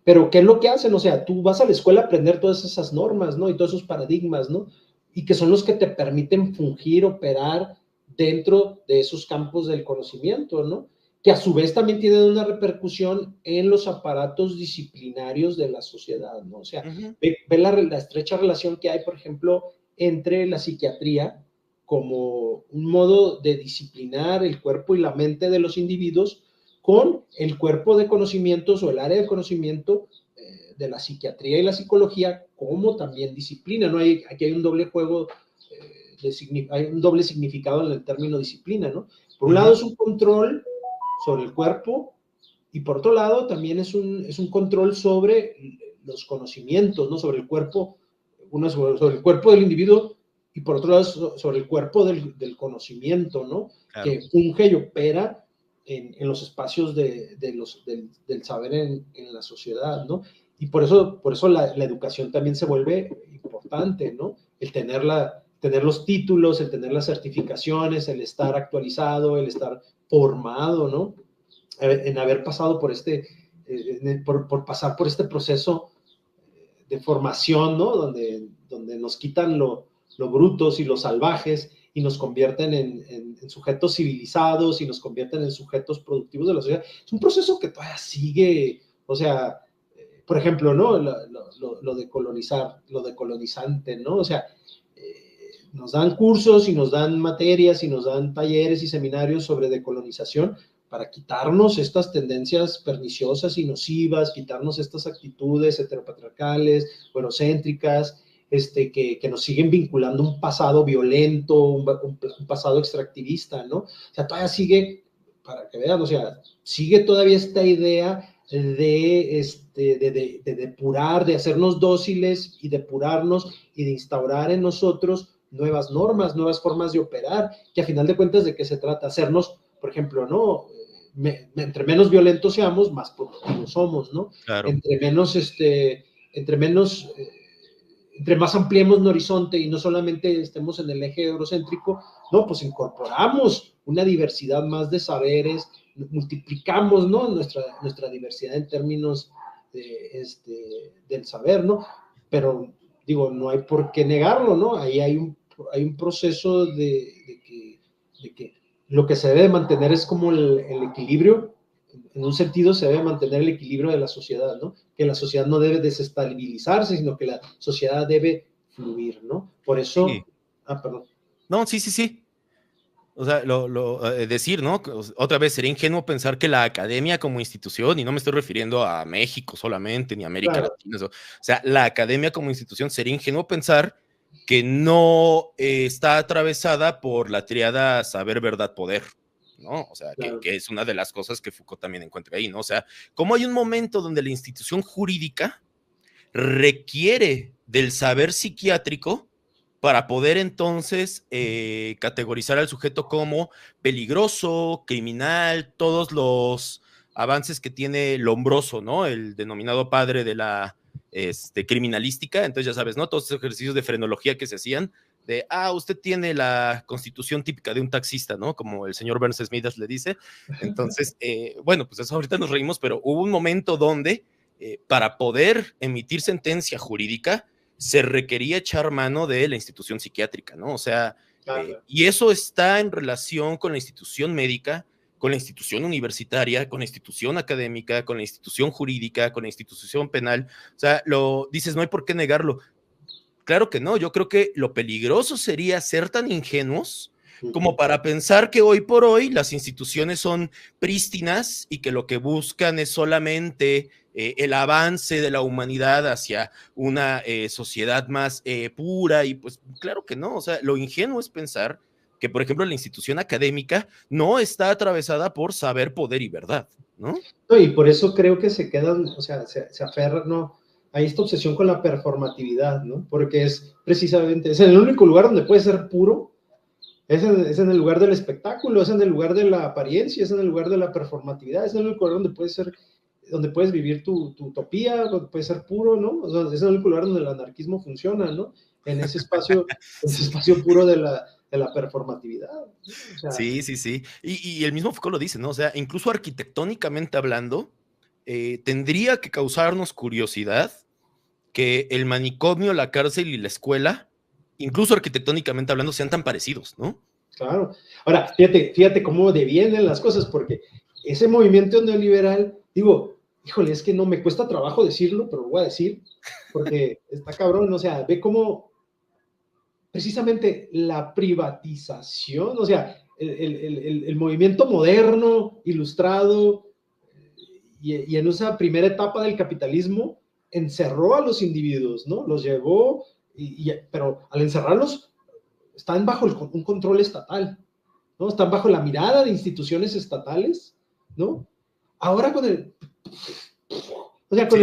Pero ¿qué es lo que hacen? O sea, tú vas a la escuela a aprender todas esas normas, ¿no? Y todos esos paradigmas, ¿no? Y que son los que te permiten fungir, operar dentro de esos campos del conocimiento, ¿no? Que a su vez también tienen una repercusión en los aparatos disciplinarios de la sociedad, ¿no? O sea, ve la estrecha relación que hay, por ejemplo, entre la psiquiatría como un modo de disciplinar el cuerpo y la mente de los individuos con el cuerpo de conocimientos o el área de conocimiento de la psiquiatría y la psicología como también disciplina, ¿no? Aquí hay un doble juego, hay un doble significado en el término disciplina, ¿no? Por un lado es un control sobre el cuerpo y por otro lado también es un control sobre los conocimientos, ¿no? Sobre el cuerpo, sobre el cuerpo del individuo y por otro lado sobre el cuerpo del conocimiento, ¿no? Claro. Que funge y opera en los espacios del saber en la sociedad, ¿no? Y por eso la educación también se vuelve importante, ¿no? El tener los títulos, el tener las certificaciones, el estar actualizado, el estar formado, ¿no? En haber pasado por pasar por este proceso de formación, ¿no? Donde nos quitan lo brutos y los salvajes y nos convierten en sujetos civilizados y nos convierten en sujetos productivos de la sociedad. Es un proceso que todavía sigue, o sea, por ejemplo, ¿no? Lo de colonizar, lo de colonizante, ¿no? O sea, nos dan cursos y nos dan materias y nos dan talleres y seminarios sobre decolonización para quitarnos estas tendencias perniciosas y nocivas, quitarnos estas actitudes heteropatriarcales, eurocéntricas, que nos siguen vinculando un pasado violento, un pasado extractivista, ¿no? O sea, todavía sigue, para que vean, o sea, sigue todavía esta idea de depurar, de hacernos dóciles y depurarnos y de instaurar en nosotros nuevas normas, nuevas formas de operar, que a final de cuentas, ¿de qué se trata? Hacernos, por ejemplo, ¿no? entre menos violentos seamos, más productivos somos, ¿no? Claro. Entre más ampliemos un horizonte y no solamente estemos en el eje eurocéntrico, no, pues incorporamos una diversidad más de saberes, multiplicamos, ¿no? Nuestra diversidad en términos del saber, ¿no? Pero, digo, no hay por qué negarlo, ¿no? Ahí hay un proceso de que lo que se debe mantener es como el equilibrio. En un sentido se debe mantener el equilibrio de la sociedad, ¿no? Que la sociedad no debe desestabilizarse, sino que la sociedad debe fluir, ¿no? Por eso... Sí. Perdón. No, sí. O sea, decir, ¿no? Otra vez, sería ingenuo pensar que la academia como institución, y no me estoy refiriendo a México solamente, ni a América Latina, o sea, la academia como institución, sería ingenuo pensar que no está atravesada por la triada saber, verdad, poder, ¿no? O sea, que es una de las cosas que Foucault también encuentra ahí, ¿no? O sea, como hay un momento donde la institución jurídica requiere del saber psiquiátrico para poder entonces categorizar al sujeto como peligroso, criminal, todos los avances que tiene Lombroso, ¿no? El denominado padre de la criminalística. Entonces ya sabes, ¿no? Todos esos ejercicios de frenología que se hacían de, usted tiene la constitución típica de un taxista, ¿no? Como el señor Burns Smith le dice. Entonces, bueno, pues eso ahorita nos reímos, pero hubo un momento donde para poder emitir sentencia jurídica se requería echar mano de la institución psiquiátrica, ¿no? O sea, y eso está en relación con la institución médica, con la institución universitaria, con la institución académica, con la institución jurídica, con la institución penal. O sea, dices, no hay por qué negarlo. Claro que no, yo creo que lo peligroso sería ser tan ingenuos como para pensar que hoy por hoy las instituciones son prístinas y que lo que buscan es solamente el avance de la humanidad hacia una sociedad más pura, y pues claro que no. O sea, lo ingenuo es pensar que, por ejemplo, la institución académica no está atravesada por saber, poder y verdad, ¿no? No, y por eso creo que se quedan, o sea, se aferran, ¿no? Hay esta obsesión con la performatividad, ¿no? Porque es precisamente, es el único lugar donde puede ser puro, es en el lugar del espectáculo, es en el lugar de la apariencia, es en el lugar de la performatividad, es en el único lugar donde puedes vivir tu utopía, donde puedes ser puro, ¿no? O sea, es en el único lugar donde el anarquismo funciona, ¿no? En ese espacio puro de la performatividad. O sea, sí. Y el mismo Foucault lo dice, ¿no? O sea, incluso arquitectónicamente hablando, tendría que causarnos curiosidad que el manicomio, la cárcel y la escuela, incluso arquitectónicamente hablando, sean tan parecidos, ¿no? Claro. Ahora, fíjate cómo devienen las cosas, porque ese movimiento neoliberal, digo, híjole, es que no me cuesta trabajo decirlo, pero lo voy a decir, porque está cabrón, o sea, ve cómo precisamente la privatización, o sea, el movimiento moderno, ilustrado, y en esa primera etapa del capitalismo, encerró a los individuos, ¿no? Los llevó, pero al encerrarlos, están bajo un control estatal, ¿no? Están bajo la mirada de instituciones estatales, ¿no? Ahora con el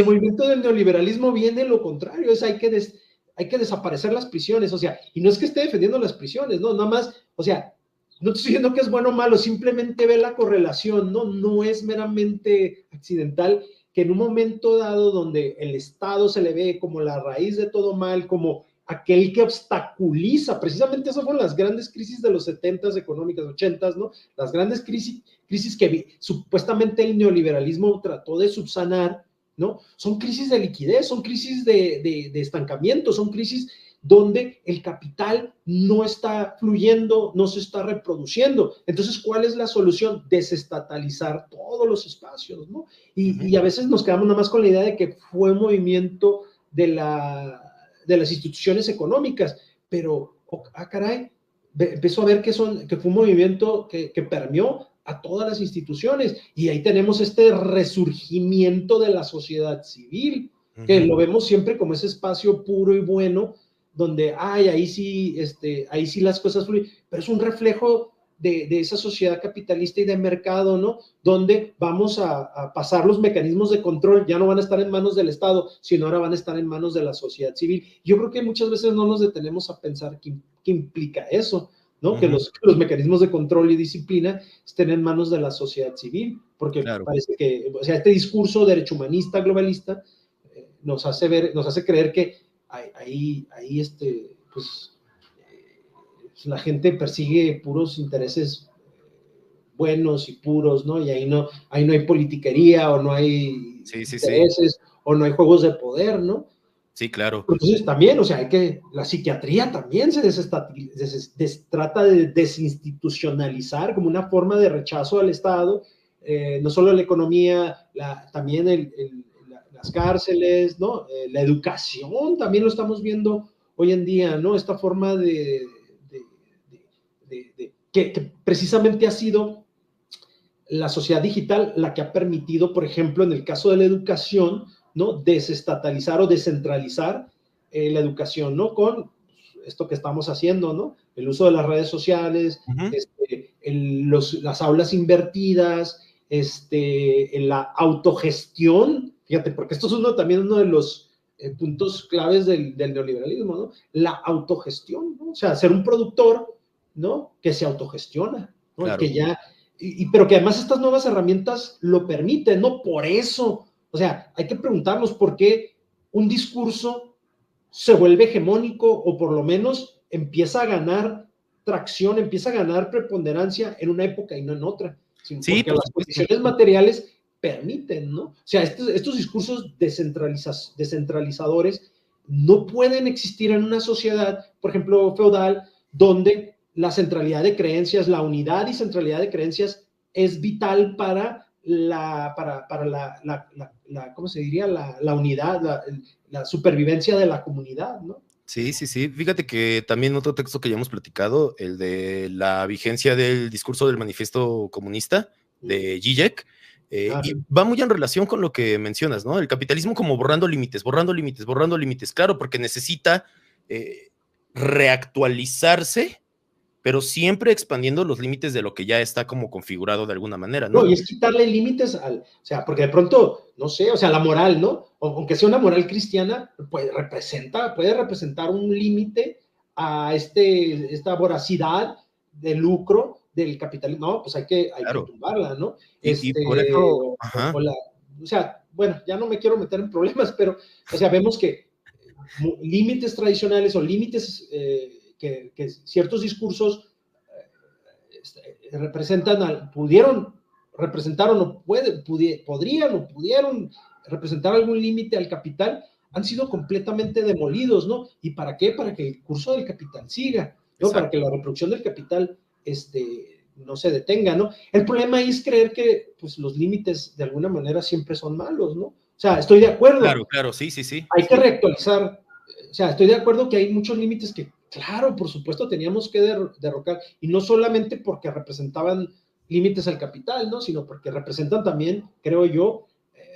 movimiento del neoliberalismo viene lo contrario, es hay que desaparecer las prisiones, o sea, y no es que esté defendiendo las prisiones, no, nada más, o sea, no estoy diciendo que es bueno o malo, simplemente ve la correlación, no es meramente accidental que en un momento dado donde el Estado se le ve como la raíz de todo mal, como aquel que obstaculiza, precisamente esas fueron las grandes crisis de los 70s, económicas, 80s, ¿no? Las grandes crisis que supuestamente el neoliberalismo trató de subsanar, ¿no? Son crisis de liquidez, son crisis de estancamiento, son crisis donde el capital no está fluyendo, no se está reproduciendo. Entonces, ¿cuál es la solución? Desestatalizar todos los espacios, ¿no? Y a veces nos quedamos nada más con la idea de que fue un movimiento de las instituciones económicas, pero, caray, empezó a ver que fue un movimiento que permeó a todas las instituciones, y ahí tenemos este resurgimiento de la sociedad civil, que lo vemos siempre como ese espacio puro y bueno, donde, ahí sí las cosas fluyen, pero es un reflejo de esa sociedad capitalista y de mercado, ¿no? Donde vamos a pasar los mecanismos de control, ya no van a estar en manos del Estado, sino ahora van a estar en manos de la sociedad civil. Yo creo que muchas veces no nos detenemos a pensar qué implica eso, ¿no? Que los mecanismos de control y disciplina estén en manos de la sociedad civil, porque parece que, o sea, este discurso derecho humanista, globalista, nos hace creer que ahí pues, la gente persigue puros intereses buenos y puros, ¿no? Y ahí no hay politiquería, o no hay intereses, o no hay juegos de poder, ¿no? Sí, claro. Entonces también, o sea, la psiquiatría también se trata de desinstitucionalizar como una forma de rechazo al Estado, no solo la economía, también las cárceles, ¿no? La educación también lo estamos viendo hoy en día, ¿no? Esta forma que precisamente ha sido la sociedad digital la que ha permitido, por ejemplo, en el caso de la educación, ¿no? Desestatalizar o descentralizar la educación, ¿no? Con esto que estamos haciendo, ¿no? El uso de las redes sociales, las aulas invertidas, la autogestión, fíjate, porque esto es también uno de los puntos claves del neoliberalismo, ¿no? La autogestión, ¿no? O sea, ser un productor, ¿no? Que se autogestiona, ¿no? Claro. Que ya, pero que además estas nuevas herramientas lo permiten, ¿no? Por eso, o sea, hay que preguntarnos por qué un discurso se vuelve hegemónico, o por lo menos empieza a ganar tracción, empieza a ganar preponderancia en una época y no en otra, porque las condiciones materiales permiten, ¿no? O sea, estos discursos descentralizadores no pueden existir en una sociedad, por ejemplo, feudal, donde la centralidad de creencias, la unidad y centralidad de creencias es vital para ¿cómo se diría? La unidad, la supervivencia de la comunidad, ¿no? Sí. Fíjate que también otro texto que ya hemos platicado, el de la vigencia del discurso del manifiesto comunista de Zizek, y va muy en relación con lo que mencionas, ¿no? El capitalismo como borrando límites. Claro, porque necesita reactualizarse, pero siempre expandiendo los límites de lo que ya está como configurado de alguna manera, ¿no? No, y es quitarle límites o sea, porque de pronto, no sé, o sea, la moral, ¿no? Aunque sea una moral cristiana, puede representar un límite a esta voracidad de lucro del capitalismo. No, pues hay que tumbarla, ¿no? Y por eso, o sea, bueno, ya no me quiero meter en problemas, pero, o sea, vemos que límites tradicionales o límites que ciertos discursos pudieron representar algún límite al capital, han sido completamente demolidos, ¿no? ¿Y para qué? Para que el curso del capital siga, ¿no? Para que la reproducción del capital no se detenga, ¿no? El problema es creer que pues, los límites de alguna manera siempre son malos, ¿no? O sea, estoy de acuerdo. Claro, sí. Hay que reactualizar. O sea, estoy de acuerdo que hay muchos límites que, claro, por supuesto, teníamos que derrocar, y no solamente porque representaban límites al capital, ¿no? Sino porque representan también, creo yo,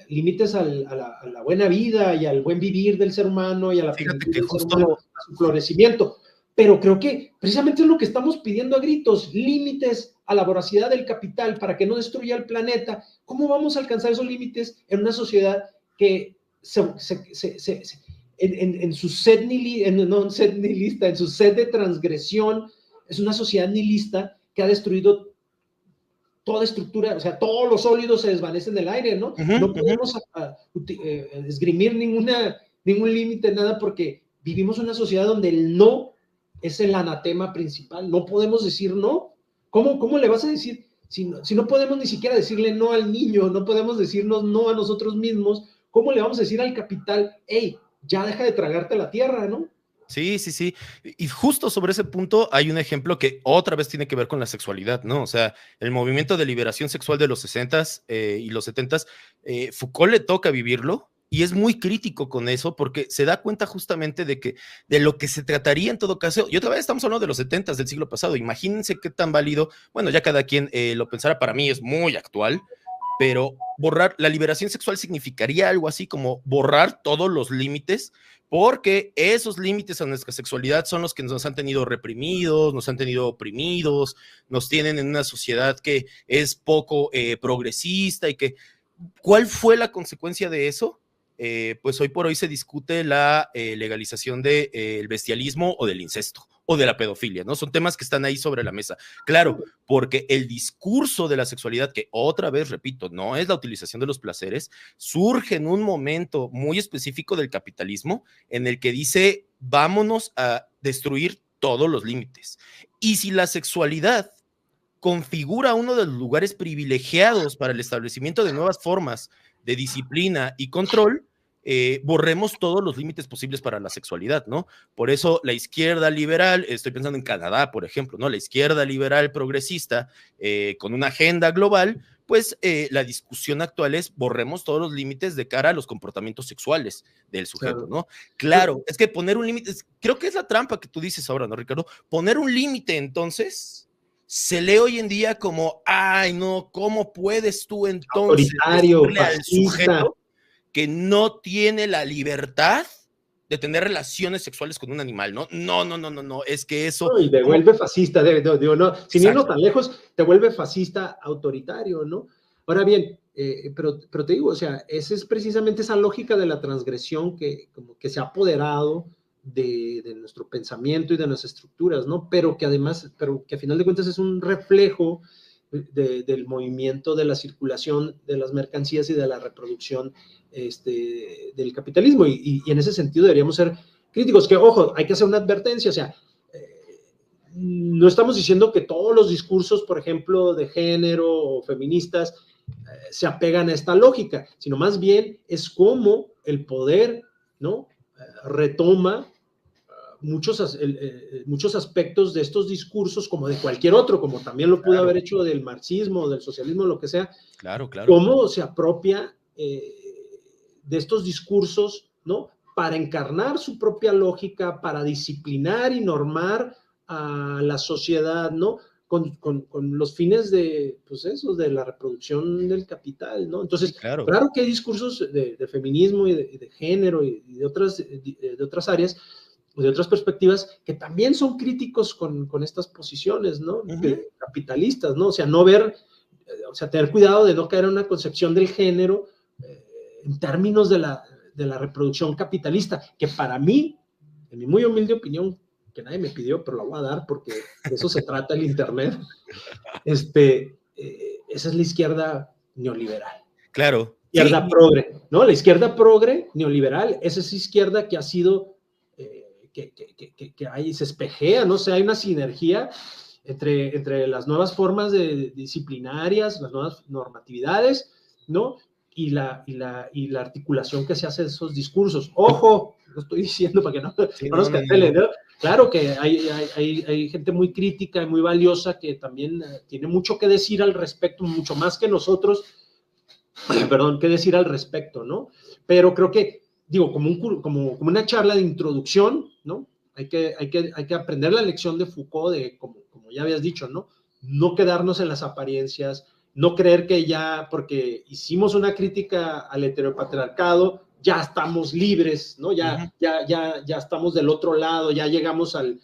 límites a la buena vida y al buen vivir del ser humano y a la plenitud del ser humano, a su florecimiento. Pero creo que precisamente es lo que estamos pidiendo a gritos, límites a la voracidad del capital para que no destruya el planeta. ¿Cómo vamos a alcanzar esos límites en una sociedad que en su sed nihilista, en su sed de transgresión, es una sociedad nihilista que ha destruido toda estructura, o sea, todos los sólidos se desvanecen en el aire, ¿no? No podemos esgrimir ningún límite, nada, porque vivimos en una sociedad donde el no es el anatema principal. No podemos decir no. ¿Cómo le vas a decir? Si no podemos ni siquiera decirle no al niño, no podemos decirnos no a nosotros mismos, ¿cómo le vamos a decir al capital, hey, ya deja de tragarte la tierra, ¿no? Sí. Y justo sobre ese punto hay un ejemplo que otra vez tiene que ver con la sexualidad, ¿no? O sea, el movimiento de liberación sexual de los 60s y los 70s, Foucault le toca vivirlo y es muy crítico con eso porque se da cuenta justamente de lo que se trataría en todo caso. Y otra vez estamos hablando de los 70s del siglo pasado. Imagínense qué tan válido, bueno, ya cada quien lo pensará, para mí es muy actual, pero borrar la liberación sexual significaría algo así como borrar todos los límites, porque esos límites a nuestra sexualidad son los que nos han tenido reprimidos, nos han tenido oprimidos, nos tienen en una sociedad que es poco progresista y que, ¿cuál fue la consecuencia de eso? Pues hoy por hoy se discute la legalización del bestialismo o del incesto, o de la pedofilia, ¿no? Son temas que están ahí sobre la mesa. Claro, porque el discurso de la sexualidad, que otra vez, repito, no es la utilización de los placeres, surge en un momento muy específico del capitalismo en el que dice, vámonos a destruir todos los límites. Y si la sexualidad configura uno de los lugares privilegiados para el establecimiento de nuevas formas de disciplina y control, borremos todos los límites posibles para la sexualidad, ¿no? Por eso la izquierda liberal, estoy pensando en Canadá, por ejemplo, ¿no? La izquierda liberal progresista, con una agenda global, pues la discusión actual es borremos todos los límites de cara a los comportamientos sexuales del sujeto, ¿no? Claro, es que poner un límite, creo que es la trampa que tú dices ahora, ¿no, Ricardo? Poner un límite, entonces, se lee hoy en día como, ay, no, ¿cómo puedes tú entonces autoritario, decirle al fascista, sujeto que no tiene la libertad de tener relaciones sexuales con un animal? No, no, no, no, no, no, es que eso... No, y te vuelve fascista, digo, no, sin irnos Exacto. tan lejos, te vuelve fascista autoritario, ¿no? Ahora bien, pero te digo, o sea, esa es precisamente esa lógica de la transgresión que, como que se ha apoderado de nuestro pensamiento y de nuestras estructuras, ¿no? Pero que además, pero que a final de cuentas es un reflejo del movimiento, de la circulación de las mercancías y de la reproducción del capitalismo. Y en ese sentido deberíamos ser críticos, que ojo, hay que hacer una advertencia, o sea, no estamos diciendo que todos los discursos, por ejemplo, de género o feministas, se apegan a esta lógica, sino más bien es cómo el poder, ¿no? Retoma muchos aspectos de estos discursos como de cualquier otro, como también lo pudo haber hecho del marxismo, del socialismo, lo que sea. Claro, claro. Cómo se apropia de estos discursos, ¿no? Para encarnar su propia lógica, para disciplinar y normar a la sociedad, ¿no? Con los fines de, pues eso, de la reproducción del capital, ¿no? Entonces, sí, claro que hay discursos de feminismo y de género y de otras áreas, de otras perspectivas, que también son críticos con estas posiciones, ¿no? Capitalistas, ¿no? O sea, no ver, o sea, tener cuidado de no caer en una concepción del género en términos de la reproducción capitalista, que para mí, en mi muy humilde opinión, que nadie me pidió, pero la voy a dar porque de eso se trata el Internet, esa es la izquierda neoliberal. Claro. Izquierda progre, ¿no? La izquierda progre neoliberal, esa es izquierda que ha sido, que ahí se espejea, ¿no? O sea, hay una sinergia entre las nuevas formas disciplinarias, las nuevas normatividades, ¿no? Y la articulación que se hace de esos discursos. ¡Ojo! Lo estoy diciendo para que no nos cancelen, ¿no? Claro que hay gente muy crítica y muy valiosa que también tiene mucho que decir al respecto, mucho más que nosotros, perdón, que decir al respecto, ¿no? Pero creo que, digo, como una charla de introducción, ¿no? Hay que aprender la lección de Foucault, como ya habías dicho, ¿no? No quedarnos en las apariencias, no creer que ya, porque hicimos una crítica al heteropatriarcado, ya estamos libres, ¿no? Ya estamos del otro lado, ya llegamos al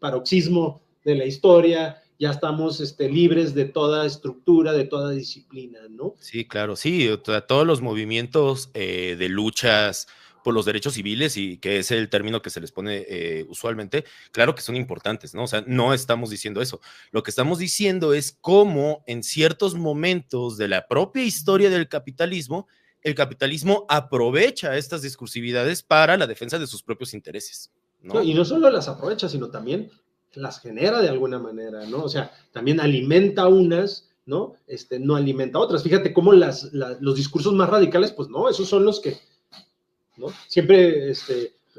paroxismo de la historia, ya estamos libres de toda estructura, de toda disciplina, ¿no? Sí, claro, sí, todos los movimientos de luchas por los derechos civiles, y que es el término que se les pone usualmente, claro que son importantes, ¿no? O sea, no estamos diciendo eso. Lo que estamos diciendo es cómo en ciertos momentos de la propia historia del capitalismo, el capitalismo aprovecha estas discursividades para la defensa de sus propios intereses, ¿no? No, y no solo las aprovecha, sino también las genera de alguna manera, ¿no? O sea, también alimenta unas, ¿no? No alimenta otras. Fíjate cómo los discursos más radicales, pues no, esos son los que, ¿no? Siempre,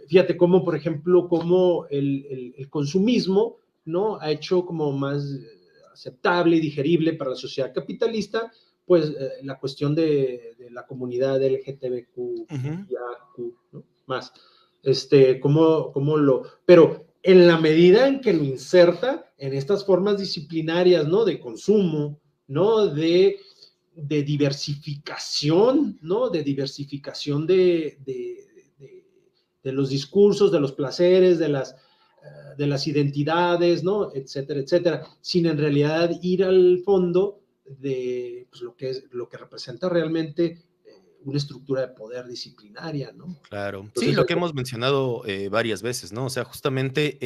fíjate cómo, por ejemplo, cómo el consumismo, ¿no? Ha hecho como más aceptable y digerible para la sociedad capitalista, pues la cuestión de la comunidad LGTBQ, ¿no? Más. Pero en la medida en que lo inserta en estas formas disciplinarias, ¿no? De consumo, ¿no? De diversificación, ¿no? De diversificación de los discursos, de los placeres, de las identidades, ¿no? Etcétera, etcétera, sin en realidad ir al fondo de pues, lo que representa realmente una estructura de poder disciplinaria, ¿no? Claro. Sí, Entonces, lo que hemos mencionado varias veces, ¿no? O sea, justamente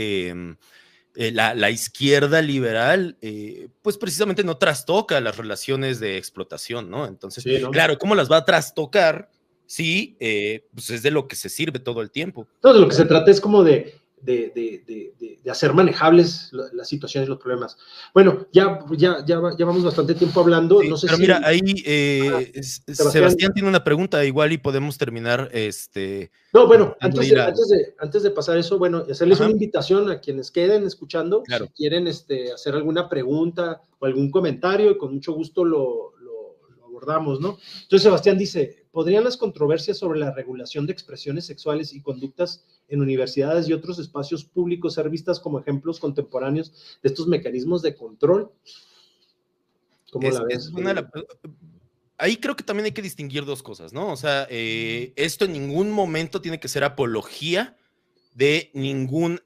la izquierda liberal, pues precisamente no trastoca las relaciones de explotación, ¿no? Entonces, sí, ¿no? claro, ¿cómo las va a trastocar? Sí, pues es de lo que se sirve todo el tiempo. Entonces, lo que se trata es como de hacer manejables las situaciones, los problemas. Bueno, ya vamos bastante tiempo hablando. Sí, No sé pero si mira, ahí Sebastián. Sebastián tiene una pregunta, igual y podemos terminar No, bueno, contestando ahí la. antes de pasar eso, bueno, hacerles Ajá, una invitación a quienes queden escuchando, si claro. quieren hacer alguna pregunta o algún comentario, y con mucho gusto lo abordamos, ¿no? Entonces, Sebastián dice, ¿podrían las controversias sobre la regulación de expresiones sexuales y conductas en universidades y otros espacios públicos ser vistas como ejemplos contemporáneos de estos mecanismos de control? ¿Cómo la Es ves? buena ahí creo que también hay que distinguir dos cosas, ¿no? O sea, esto en ningún momento tiene que ser apología de ningún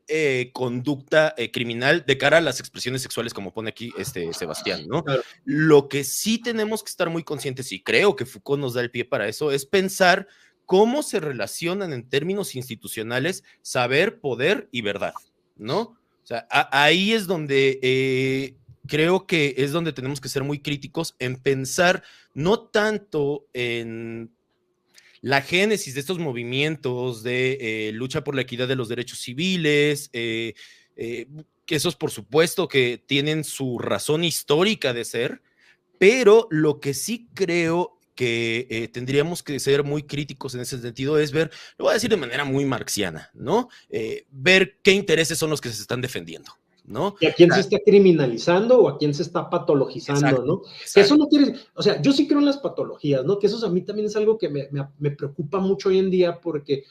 conducta criminal de cara a las expresiones sexuales, como pone aquí Sebastián, ¿no? Claro. Lo que sí tenemos que estar muy conscientes, y creo que Foucault nos da el pie para eso, es pensar cómo se relacionan en términos institucionales saber, poder y verdad, ¿no? O sea, ahí es donde creo que es donde tenemos que ser muy críticos en pensar no tanto en la génesis de estos movimientos de lucha por la equidad de los derechos civiles, que esos por supuesto que tienen su razón histórica de ser, pero lo que sí creo que tendríamos que ser muy críticos en ese sentido es ver, lo voy a decir de manera muy marxiana, ¿no? Ver qué intereses son los que se están defendiendo, ¿no? ¿Y a quién se está criminalizando o a quién se está patologizando, Exacto, no? Que eso exacto. no quiere, o sea, yo sí creo en las patologías, ¿no? Que eso a mí también es algo que me preocupa mucho hoy en día porque,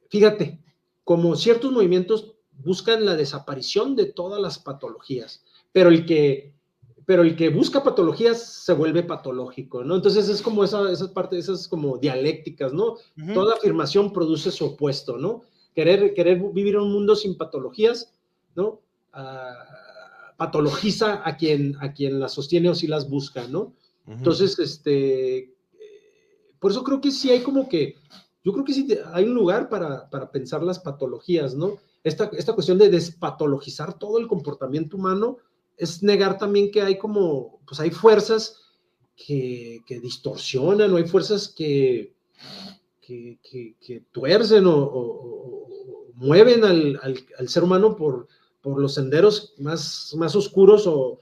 fíjate, como ciertos movimientos buscan la desaparición de todas las patologías, pero el que busca patologías se vuelve patológico, ¿no? Entonces es como esa parte, esas como dialécticas, ¿no? Uh -huh. Toda afirmación produce su opuesto, ¿no? Querer vivir en un mundo sin patologías, ¿no? Patologiza a quien las sostiene o si las busca, ¿no? Uh -huh. Entonces, por eso creo que sí hay como que, yo creo que sí hay un lugar para pensar las patologías, ¿no? Esta cuestión de despatologizar todo el comportamiento humano es negar también que hay como, pues hay fuerzas que distorsionan o hay fuerzas que tuercen o mueven al ser humano por los senderos más oscuros o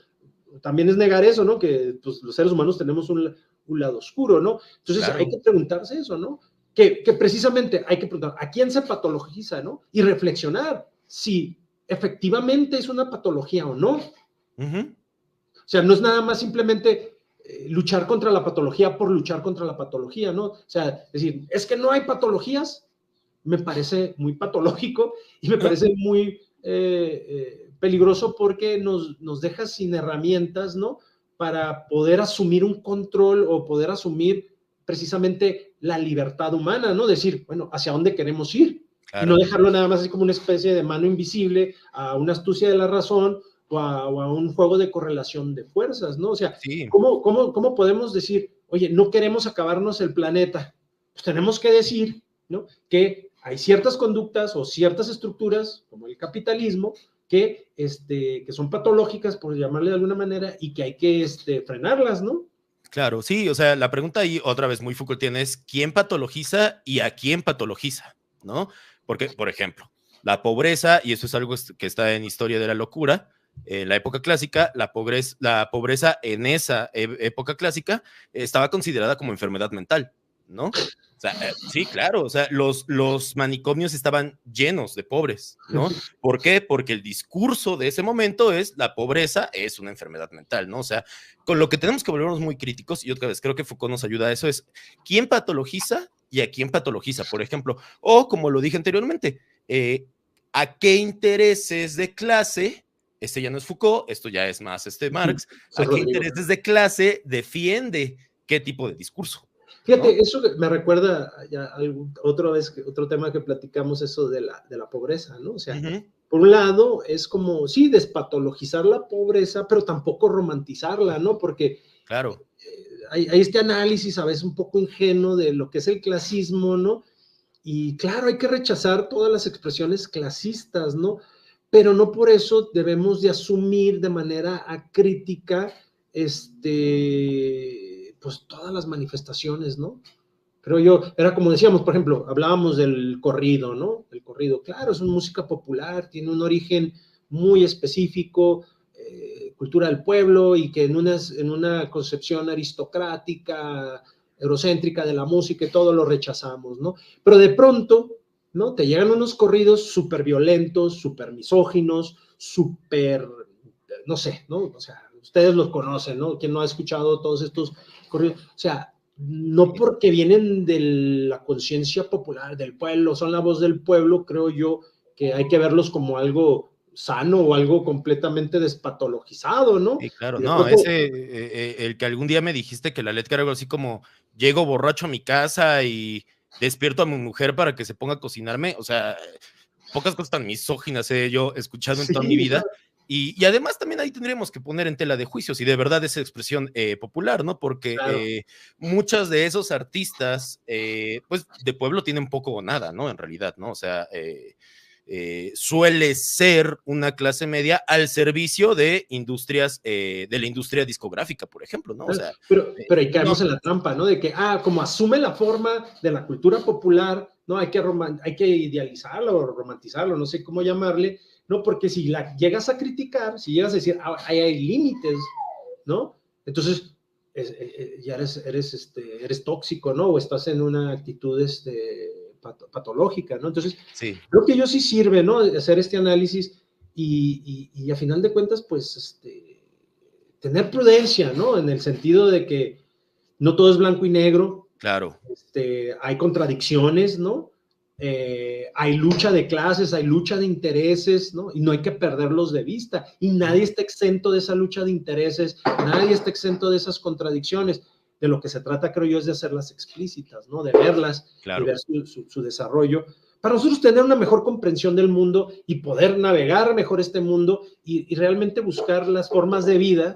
también es negar eso, ¿no? Que pues, los seres humanos tenemos un lado oscuro, ¿no? Entonces Claro. hay que preguntarse eso, ¿no? Que precisamente hay que preguntar, ¿a quién se patologiza, ¿no? Y reflexionar si efectivamente es una patología o no. Uh -huh. O sea, no es nada más simplemente luchar contra la patología por luchar contra la patología, ¿no? O sea, decir, es que no hay patologías, me parece muy patológico y me parece muy peligroso porque nos deja sin herramientas, ¿no? Para poder asumir un control o poder asumir precisamente la libertad humana, ¿no? Decir, bueno, ¿hacia dónde queremos ir? Claro. Y no dejarlo nada más así como una especie de mano invisible a una astucia de la razón o a un juego de correlación de fuerzas, ¿no? O sea, Sí. ¿cómo podemos decir, oye, no queremos acabarnos el planeta? Pues tenemos que decir, ¿no? Que hay ciertas conductas o ciertas estructuras, como el capitalismo, que son patológicas, por llamarle de alguna manera, y que hay que frenarlas, ¿no? Claro, sí, o sea, la pregunta ahí otra vez muy Foucaultiana es ¿quién patologiza y a quién patologiza? ¿No? Porque, por ejemplo, la pobreza, y eso es algo que está en Historia de la Locura, en la época clásica, la pobreza en esa época clásica estaba considerada como enfermedad mental, ¿no? O sea, sí, claro, o sea, los manicomios estaban llenos de pobres, ¿no? ¿Por qué? Porque el discurso de ese momento es la pobreza es una enfermedad mental, ¿no? O sea, con lo que tenemos que volvernos muy críticos, y otra vez creo que Foucault nos ayuda a eso, es quién patologiza y a quién patologiza, por ejemplo, o como lo dije anteriormente, a qué intereses de clase, ya no es Foucault, esto ya es más Marx, a qué intereses de clase defiende qué tipo de discurso. Fíjate, ¿no? eso me recuerda ya otro tema que platicamos, eso de la pobreza, ¿no? O sea, por un lado es como, sí, despatologizar la pobreza, pero tampoco romantizarla, ¿no? Porque claro. hay este análisis a veces un poco ingenuo de lo que es el clasismo, ¿no? Y claro, hay que rechazar todas las expresiones clasistas, ¿no? Pero no por eso debemos de asumir de manera acrítica, pues todas las manifestaciones, ¿no? Creo yo, era como decíamos, por ejemplo, hablábamos del corrido, ¿no? El corrido, claro, es una música popular, tiene un origen muy específico, cultura del pueblo, y que en una concepción aristocrática, eurocéntrica de la música y todo lo rechazamos, ¿no? Pero de pronto, ¿no? Te llegan unos corridos súper violentos, súper misóginos, súper, no sé, ¿no? O sea, ustedes los conocen, ¿no? ¿Quién no ha escuchado todos estos corridos? O sea, no porque vienen de la conciencia popular del pueblo, son la voz del pueblo, creo yo que hay que verlos como algo sano o algo completamente despatologizado, ¿no? Sí, claro, Y de no, pronto, el que algún día me dijiste que la letra era algo así como, llego borracho a mi casa y despierto a mi mujer para que se ponga a cocinarme, o sea, pocas cosas tan misóginas he yo escuchado en toda mi sí, vida, claro, y además también ahí tendríamos que poner en tela de juicio si de verdad es expresión popular, ¿no? Porque claro. muchos de esos artistas, pues de pueblo tienen poco o nada, ¿no? En realidad, ¿no? O sea, suele ser una clase media al servicio de industrias, de la industria discográfica, por ejemplo, ¿no? O sea, Pero ahí no, caemos en la trampa, ¿no? De que, como asume la forma de la cultura popular, ¿no? Hay que idealizarlo o romantizarlo, no sé cómo llamarle, ¿no? Porque si la llegas a criticar, si llegas a decir, ahí hay límites, ¿no? Entonces, ya eres tóxico, ¿no? O estás en una actitud patológica, ¿no? Entonces, sí, creo que yo sí sirve, ¿no? Hacer este análisis y a final de cuentas, pues, tener prudencia, ¿no? En el sentido de que no todo es blanco y negro, claro. hay contradicciones, ¿no? Hay lucha de clases, hay lucha de intereses, ¿no? Y no hay que perderlos de vista. Y nadie está exento de esa lucha de intereses, nadie está exento de esas contradicciones. De lo que se trata, creo yo, es de hacerlas explícitas, ¿no? De verlas y Claro. ver su desarrollo, para nosotros tener una mejor comprensión del mundo y poder navegar mejor este mundo y realmente buscar las formas de vida,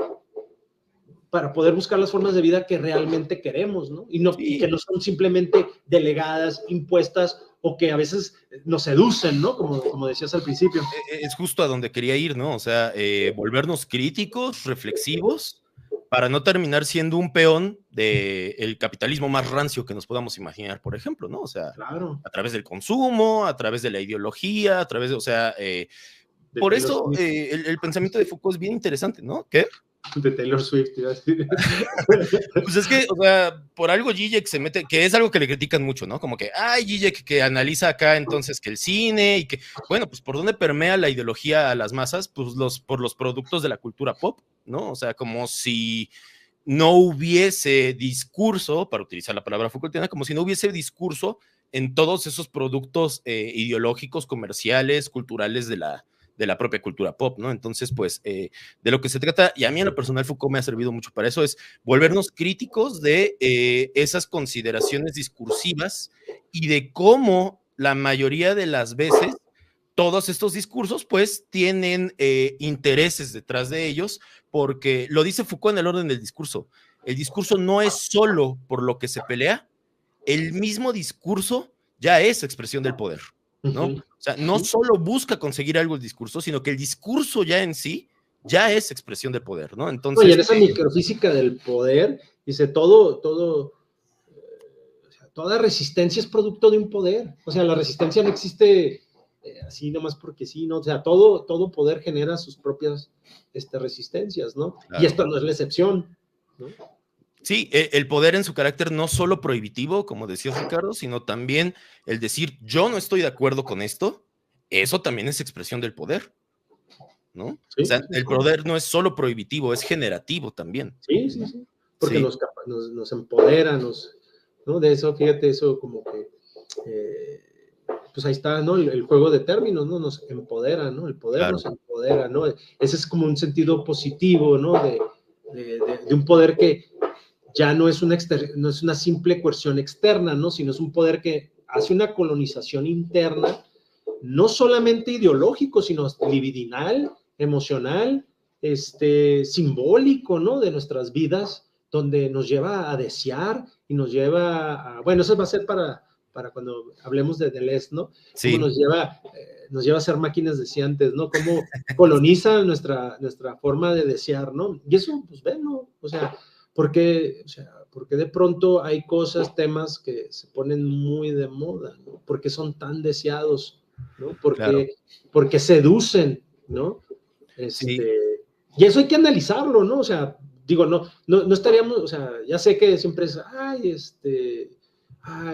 para poder buscar las formas de vida que realmente queremos, ¿no? Y que Sí, no son simplemente delegadas, impuestas, o que a veces nos seducen, ¿no? Como decías al principio. es justo a donde quería ir, ¿no? O sea, volvernos críticos, reflexivos, para no terminar siendo un peón del capitalismo más rancio que nos podamos imaginar, por ejemplo, ¿no? O sea, Claro, a través del consumo, a través de la ideología, a través de, o sea, de por Taylor eso Swift. el pensamiento de Foucault es bien interesante, ¿no? ¿Qué? De Taylor Swift, iba a decir. Pues es que, o sea, por algo Zizek se mete, que es algo que le critican mucho, ¿no? Como que, ay, Zizek que analiza acá entonces que el cine y que, bueno, pues por dónde permea la ideología a las masas, pues por los productos de la cultura pop, ¿no? O sea, como si no hubiese discurso, para utilizar la palabra Foucaultiana, como si no hubiese discurso en todos esos productos ideológicos, comerciales, culturales de la propia cultura pop, ¿no? Entonces, pues, de lo que se trata, y a mí en lo personal Foucault me ha servido mucho para eso, es volvernos críticos de esas consideraciones discursivas y de cómo la mayoría de las veces todos estos discursos pues tienen intereses detrás de ellos, porque lo dice Foucault en el orden del discurso. El discurso no es solo por lo que se pelea, el mismo discurso ya es expresión del poder, ¿no? Uh-huh. O sea, no Sí. solo busca conseguir algo el discurso, sino que el discurso ya en sí ya es expresión del poder, ¿no? No, y en Entonces, esa microfísica del poder, dice todo, o sea, toda resistencia es producto de un poder. O sea, la resistencia no existe así nomás porque sí, ¿no? O sea, todo poder genera sus propias resistencias, ¿no? Y claro. esto no es la excepción, ¿no? Sí, el poder en su carácter no solo prohibitivo, como decías Ricardo, sino también el decir yo no estoy de acuerdo con esto, eso también es expresión del poder, ¿no? O Sí, sea, el poder no es solo prohibitivo, es generativo también. sí, sí, sí. Porque Sí, nos empodera, ¿no? De eso, fíjate, eso como que, pues ahí está, ¿no? El juego de términos, ¿no? Nos empodera, ¿no? El poder claro, nos empodera, ¿no? Ese es como un sentido positivo, ¿no? De un poder que ya no es una simple coerción externa, ¿no? Sino es un poder que hace una colonización interna, no solamente ideológico, sino libidinal, emocional, simbólico, ¿no? De nuestras vidas, donde nos lleva a desear y nos lleva a, bueno, eso va a ser para cuando hablemos de Deleuze, ¿no? Sí. Cómo nos lleva a ser máquinas deseantes, ¿no? Cómo coloniza nuestra forma de desear, ¿no? Y eso, pues, bueno, o sea, porque de pronto hay cosas, temas que se ponen muy de moda, ¿no? Porque son tan deseados, ¿no? Porque seducen, ¿no? Sí. Y eso hay que analizarlo, ¿no? O sea, digo, no estaríamos, o sea, ya sé que siempre es,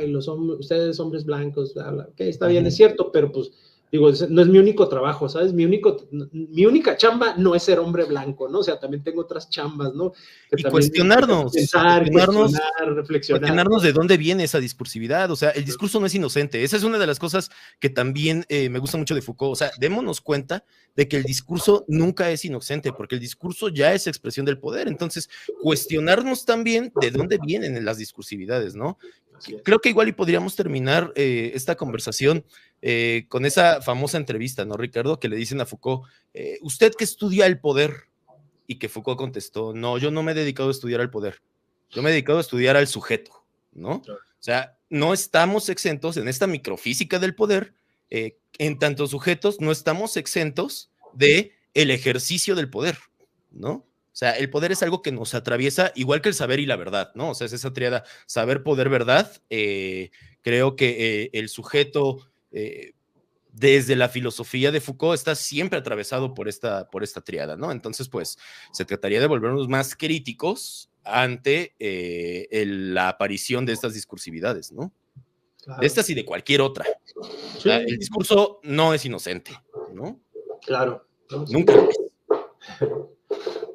los hombres, ustedes hombres blancos, bla, bla, ok, está bien, es cierto, pero pues, digo, no es mi único trabajo, ¿sabes? Mi única chamba no es ser hombre blanco, ¿no? O sea, también tengo otras chambas, ¿no? Que y también cuestionarnos, reflexionar. Cuestionarnos de dónde viene esa discursividad, o sea, el discurso no es inocente, esa es una de las cosas que también me gusta mucho de Foucault, o sea, démonos cuenta de que el discurso nunca es inocente, porque el discurso ya es expresión del poder, entonces cuestionarnos también de dónde vienen las discursividades, ¿no? Creo que igual y podríamos terminar esta conversación con esa famosa entrevista, ¿no, Ricardo? Que le dicen a Foucault, usted que estudia el poder, y que Foucault contestó, no, yo no me he dedicado a estudiar al poder, yo me he dedicado a estudiar al sujeto, ¿no? Claro. O sea, no estamos exentos en esta microfísica del poder, en tanto sujetos no estamos exentos de el ejercicio del poder, ¿no? O sea, el poder es algo que nos atraviesa igual que el saber y la verdad, ¿no? O sea, es esa triada saber, poder, verdad. Creo que el sujeto, desde la filosofía de Foucault, está siempre atravesado por esta triada, ¿no? Entonces, pues, se trataría de volvernos más críticos ante la aparición de estas discursividades, ¿no? Claro. De estas y de cualquier otra. Sí. O sea, el discurso no es inocente, ¿no? Claro. Nunca lo es.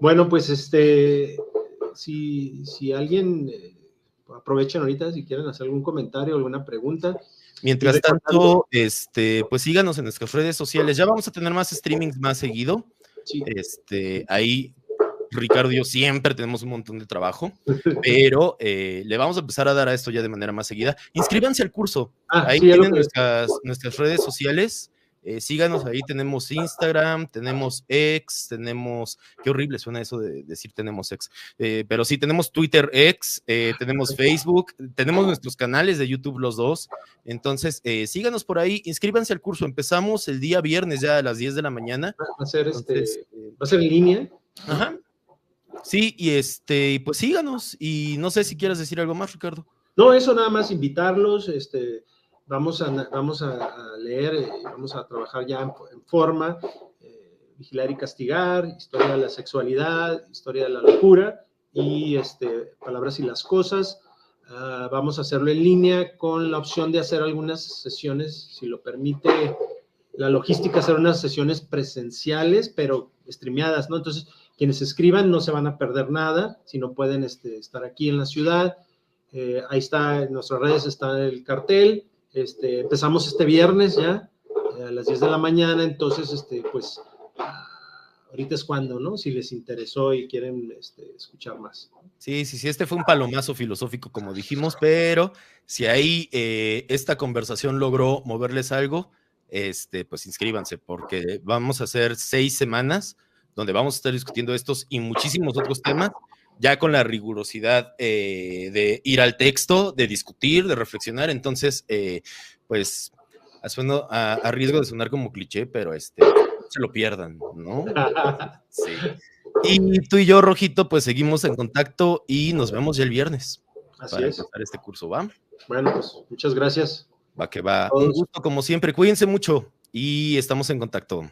Bueno, pues si alguien aprovechen ahorita si quieren hacer algún comentario, alguna pregunta. Mientras tanto, pues síganos en nuestras redes sociales. Ya vamos a tener más streamings más seguido. Sí. Ahí Ricardo y yo siempre tenemos un montón de trabajo, pero le vamos a empezar a dar a esto ya de manera más seguida. Inscríbanse al curso. Ahí sí, tienen nuestras redes sociales. Síganos, ahí tenemos Instagram, tenemos X, tenemos, qué horrible suena eso de decir tenemos X, pero sí, tenemos Twitter X, tenemos Facebook, tenemos nuestros canales de YouTube los dos, entonces síganos por ahí, inscríbanse al curso, empezamos el día viernes ya a las 10 de la mañana. Va a ser, va a ser en línea. Ajá. Sí, y pues síganos, y no sé si quieres decir algo más, Ricardo. No, eso nada más, invitarlos, vamos a leer, vamos a trabajar ya en forma, vigilar y castigar, historia de la sexualidad, historia de la locura y palabras y las cosas. Vamos a hacerlo en línea con la opción de hacer algunas sesiones, si lo permite la logística, hacer unas sesiones presenciales, pero streameadas, ¿no? Entonces, quienes escriban no se van a perder nada, si no pueden estar aquí en la ciudad. Ahí está, en nuestras redes está el cartel. Empezamos este viernes ya, a las 10 de la mañana, entonces, pues, ahorita es cuando, ¿no? Si les interesó y quieren escuchar más. Sí, este fue un palomazo filosófico, como dijimos, pero si ahí esta conversación logró moverles algo, pues inscríbanse, porque vamos a hacer 6 semanas donde vamos a estar discutiendo estos y muchísimos otros temas, ya con la rigurosidad de ir al texto, de discutir, de reflexionar. Entonces, pues, a riesgo de sonar como cliché, pero no se lo pierdan, ¿no? Sí. Y tú y yo, Rojito, pues seguimos en contacto y nos vemos ya el viernes. Así para es. Empezar este curso, ¿va? Bueno, pues muchas gracias. Va que va. Un gusto como siempre. Cuídense mucho y estamos en contacto.